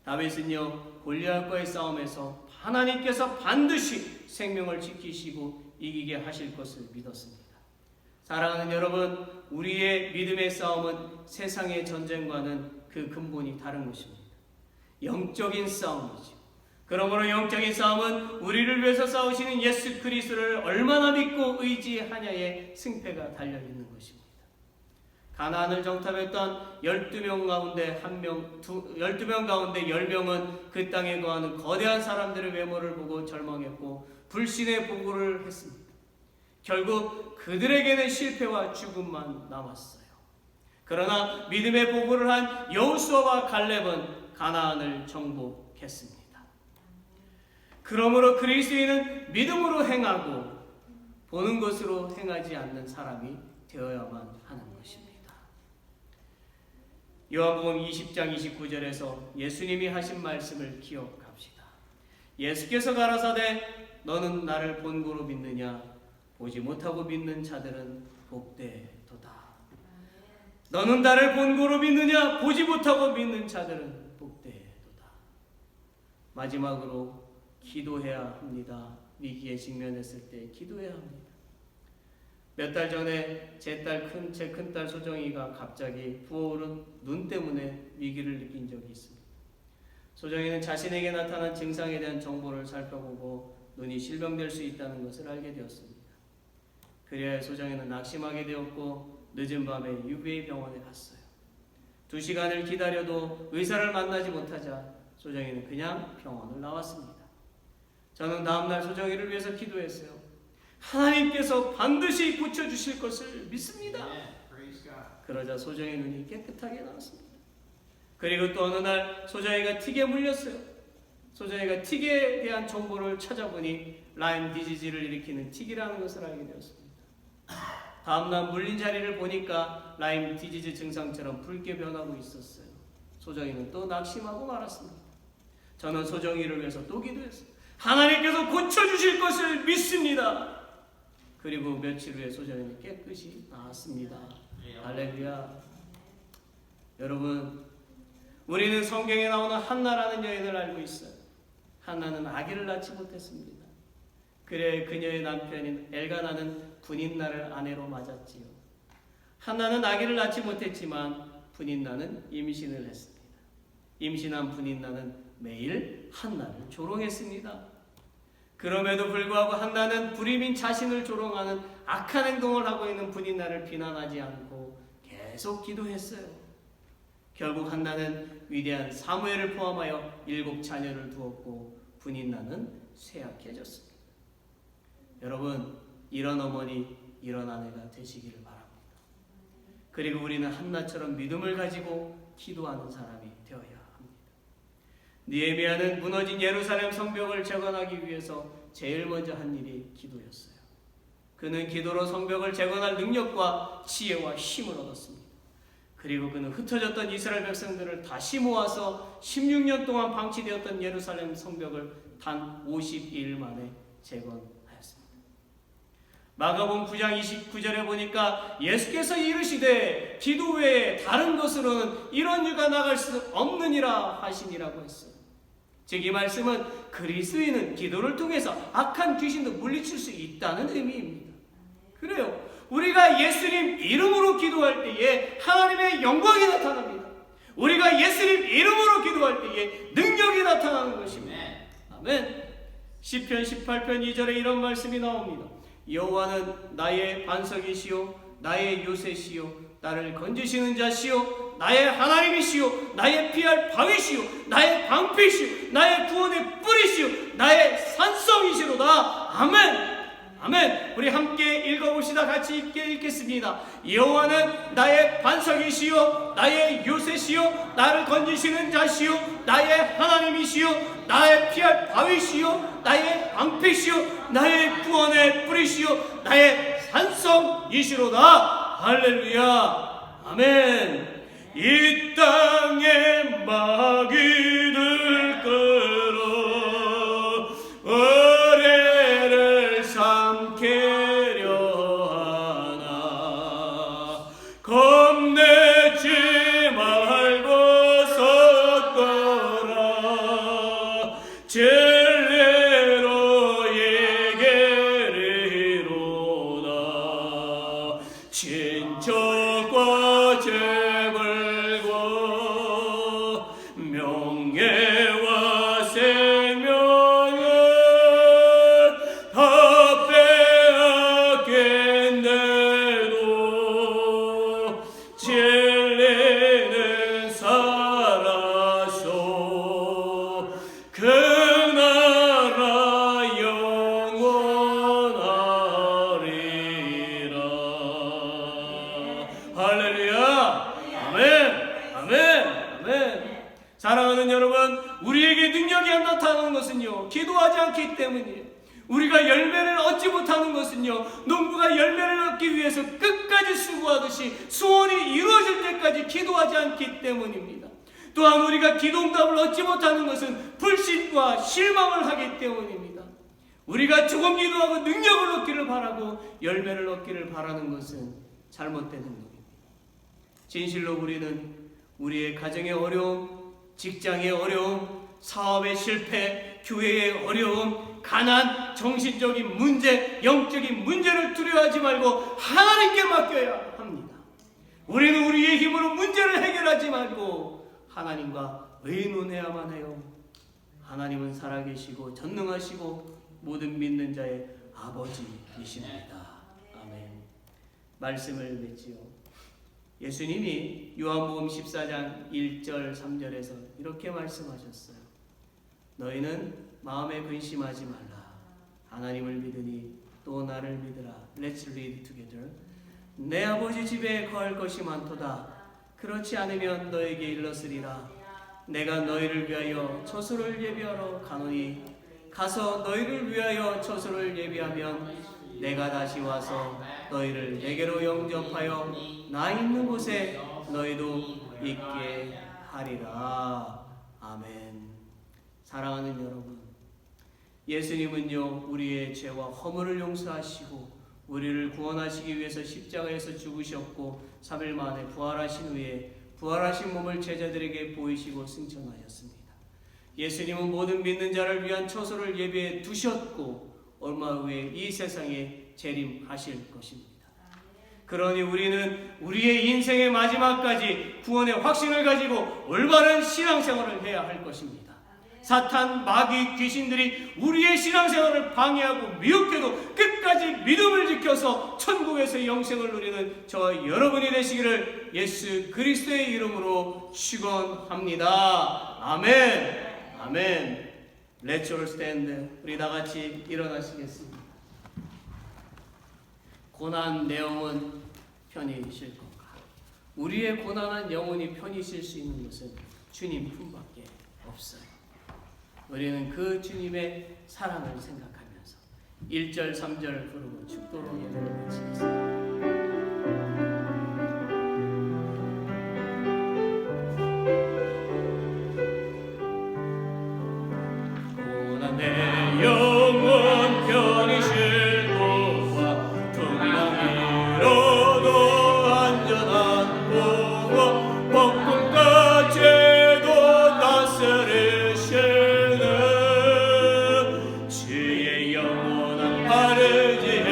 다윗은요 골리앗과의 싸움에서 하나님께서 반드시 생명을 지키시고 이기게 하실 것을 믿었습니다. 사랑하는 여러분, 우리의 믿음의 싸움은 세상의 전쟁과는 그 근본이 다른 것입니다. 영적인 싸움이죠. 그러므로 영적인 싸움은 우리를 위해서 싸우시는 예수 그리스도를 얼마나 믿고 의지하냐에 승패가 달려있는 것입니다. 가나안을 정탐했던 12명 가운데 12명 가운데 10명은 그 땅에 거하는 거대한 사람들의 외모를 보고 절망했고 불신의 보고를 했습니다. 결국 그들에게는 실패와 죽음만 남았어요. 그러나 믿음의 보고를 한 여호수아와 갈렙은 가나안을 정복했습니다. 그러므로 그리스도인은 믿음으로 행하고 보는 것으로 행하지 않는 사람이 되어야만 하는 것입니다. 요한복음 20장 29절에서 예수님이 하신 말씀을 기억합시다. 예수께서 가라사대 너는 나를 본고로 믿느냐? 보지 못하고 믿는 자들은 복되도다. 너는 나를 본고로 믿느냐? 보지 못하고 믿는 자들은 복되도다. 마지막으로 기도해야 합니다. 위기에 직면했을 때 기도해야 합니다. 몇 달 전에 제 큰딸 소정이가 갑자기 부어오른 눈 때문에 위기를 느낀 적이 있습니다. 소정이는 자신에게 나타난 증상에 대한 정보를 살펴보고 눈이 실명될 수 있다는 것을 알게 되었습니다. 그래야 소정이는 낙심하게 되었고 늦은 밤에 UVA 병원에 갔어요. 2시간을 기다려도 의사를 만나지 못하자 소정이는 그냥 병원을 나왔습니다. 저는 다음날 소정이를 위해서 기도했어요. 하나님께서 반드시 고쳐주실 것을 믿습니다. 그러자 소정이 눈이 깨끗하게 나왔습니다. 그리고 또 어느 날 소정이가 틱에 물렸어요. 소정이가 틱에 대한 정보를 찾아보니 라임 디지즈를 일으키는 틱이라는 것을 알게 되었습니다. 다음날 물린 자리를 보니까 라임 디지즈 증상처럼 붉게 변하고 있었어요. 소정이는 또 낙심하고 말았습니다. 저는 소정이를 위해서 또 기도했어요. 하나님께서 고쳐주실 것을 믿습니다. 그리고 며칠 후에 소정이는 깨끗이 나았습니다. 할렐루야. 여러분, 우리는 성경에 나오는 한나라는 여인을 알고 있어요. 한나는 아기를 낳지 못했습니다. 그래 그녀의 남편인 엘가나는 분인날을 아내로 맞았지요. 한나는 아기를 낳지 못했지만 분인나는 임신을 했습니다. 임신한 분인나는 매일 한나를 조롱했습니다. 그럼에도 불구하고 한나는 불임인 자신을 조롱하는 악한 행동을 하고 있는 분인나를 비난하지 않고 계속 기도했어요. 결국 한나는 위대한 사무엘을 포함하여 7 자녀를 두었고 분인나는 쇠약해졌습니다. 여러분, 이런 어머니, 이런 아내가 되시기를 바랍니다. 그리고 우리는 한나처럼 믿음을 가지고 기도하는 사람이 되어야 합니다. 느헤미야는 무너진 예루살렘 성벽을 재건하기 위해서 제일 먼저 한 일이 기도였어요. 그는 기도로 성벽을 재건할 능력과 지혜와 힘을 얻었습니다. 그리고 그는 흩어졌던 이스라엘 백성들을 다시 모아서 16년 동안 방치되었던 예루살렘 성벽을 단 52일 만에 재건하였습니다. 마가복음 9장 29절에 보니까 예수께서 이르시되 기도 외에 다른 것으로는 이런 유가 나갈 수 없느니라 하시니라고 했어요. 즉 이 말씀은 그리스도인은 기도를 통해서 악한 귀신도 물리칠 수 있다는 의미입니다. 그래요. 우리가 예수님 이름으로 기도할 때에 하나님의 영광이 나타납니다. 우리가 예수님 이름으로 기도할 때에 능력이 나타나는 것입니다. 아멘. 시편 18편 2절에 이런 말씀이 나옵니다. 여호와는 나의 반석이시요 나의 요새시요 나를 건지시는 자시요 나의 하나님이시요 나의 피할 바위시요 나의 방패시요 나의 구원의 뿌리시요 나의 산성이시로다. 아멘. 아멘. 우리 함께 읽어봅시다. 같이 읽겠습니다. 여호와는 나의 반석이시요 나의 요새시요 나를 건지시는 자시요 나의 하나님이시요 나의 피할 바위시요 나의 방패시요 나의 구원의 뿌리시요 나의 산성이시로다. 할렐루야. 아멘. 이 땅에 마귀들 끌어 의뢰를 삼키려 하나 겁내지 말고 섰거라 진리로 얘기리로다 친척과 재벌과 사랑하는 여러분, 우리에게 능력이 안 나타나는 것은요, 기도하지 않기 때문이에요. 우리가 열매를 얻지 못하는 것은요, 농부가 열매를 얻기 위해서 끝까지 수고하듯이 소원이 이루어질 때까지 기도하지 않기 때문입니다. 또한 우리가 기도응답을 얻지 못하는 것은 불신과 실망을 하기 때문입니다. 우리가 조금 기도하고 능력을 얻기를 바라고 열매를 얻기를 바라는 것은 잘못된 행동입니다. 진실로 우리는 우리의 가정의 어려움, 직장의 어려움, 사업의 실패, 교회의 어려움, 가난, 정신적인 문제, 영적인 문제를 두려워하지 말고 하나님께 맡겨야 합니다. 우리는 우리의 힘으로 문제를 해결하지 말고 하나님과 의논해야만 해요. 하나님은 살아계시고 전능하시고 모든 믿는 자의 아버지이십니다. 아멘. 말씀을 맺지요. 예수님이 요한복음 14장 1절 3절에서 이렇게 말씀하셨어요. 너희는 마음에 근심하지 말라. 하나님을 믿으니 또 나를 믿으라. Let's read together. 내 아버지 집에 거할 것이 많도다. 그렇지 않으면 너에게 일렀으리라. 내가 너희를 위하여 처소를 예비하러 가노니 가서 너희를 위하여 처소를 예비하면 내가 다시 와서 너희를 내게로 영접하여 나 있는 곳에 너희도 있게 하리라. 아멘. 사랑하는 여러분, 예수님은요, 우리의 죄와 허물을 용서하시고 우리를 구원하시기 위해서 십자가에서 죽으셨고 3일 만에 부활하신 후에 부활하신 몸을 제자들에게 보이시고 승천하셨습니다. 예수님은 모든 믿는 자를 위한 처소를 예비해 두셨고 얼마 후에 이 세상에 재림하실 것입니다. 그러니 우리는 우리의 인생의 마지막까지 구원의 확신을 가지고 올바른 신앙생활을 해야 할 것입니다. 사탄, 마귀, 귀신들이 우리의 신앙생활을 방해하고 미혹해도 끝까지 믿음을 지켜서 천국에서 영생을 누리는 저와 여러분이 되시기를 예수 그리스도의 이름으로 축원합니다. 아멘. 아멘. Let's all stand. 우리 다 같이 일어나시겠습니다. 고난 내 영혼 편히 쉴 건가? 우리의 고난한 영혼이 편히 쉴 수 있는 것은 주님 품밖에 없어요. 우리는 그 주님의 사랑을 생각하면서 1절 3절 부르고 축도로 예배를 마치겠습니다. 고난 내 영혼 편히 쉴 곳과 풍랑이로도 안전한 곳 폭풍까지도 다스리시는 주의 영원한 바르지에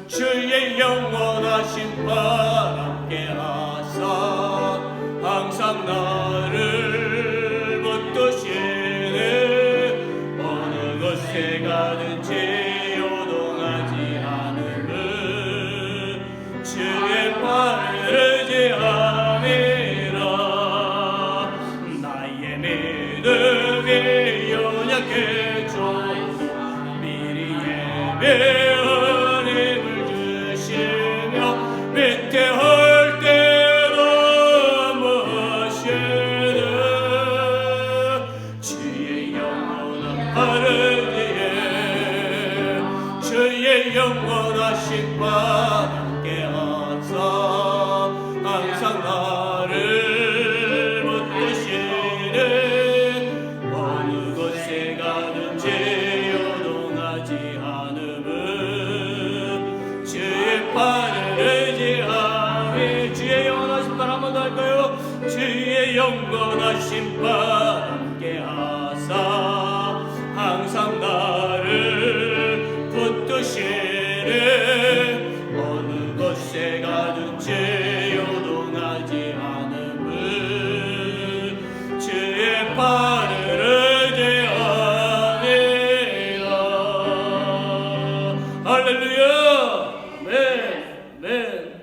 주의 영원하신 바 함께 하사 항상 나를 붙드시는 어느 곳에 가든지 요동하지 않으면 주의 팔을 의지함이라. 나의 믿음이 연약해져도 미리 예배한 힘을 주시며 밑에 때도 모시는 주의 영원한 바르지에 주의 영원하신 바 함께 하사 항상 나를 붙드시는 어느 곳에 가든지 요동하지 않음은 주의 팔을 의지하며 주의 영원하신 바 한 번 더 할까요? 주의 영원하신 바 함께 하사 항상 나를 붙드시는 어느 곳에 가든지 요동하지 않음은 주의 팔을 의지함이라. 할렐루야. 아멘. 아멘.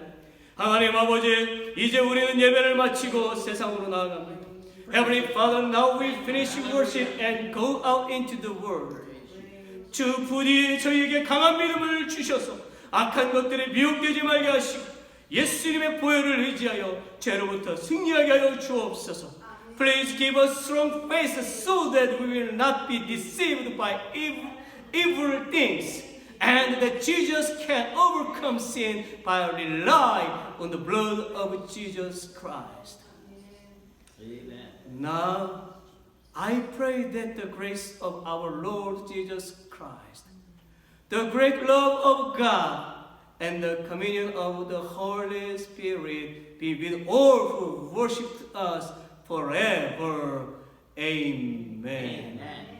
하나님 아버지, 이제 우리는 예배를 마치고 세상으로 나아갑니다. Heavenly Father, now we finish worship and go out into the world. 주 부디 저희에게 강한 믿음을 주셔서 악한 것들에 미혹되지 말게 하시고 예수님의 보혈을 의지하여 죄로부터 승리하게 하여 주옵소서. Please give us strong faith so that we will not be deceived by evil things, and that Jesus can overcome sin by relying on the blood of Jesus Christ. Amen. Now, I pray that the grace of our Lord Jesus Christ, the great love of God, and the communion of the Holy Spirit be with all who worship us forever. Amen. Amen.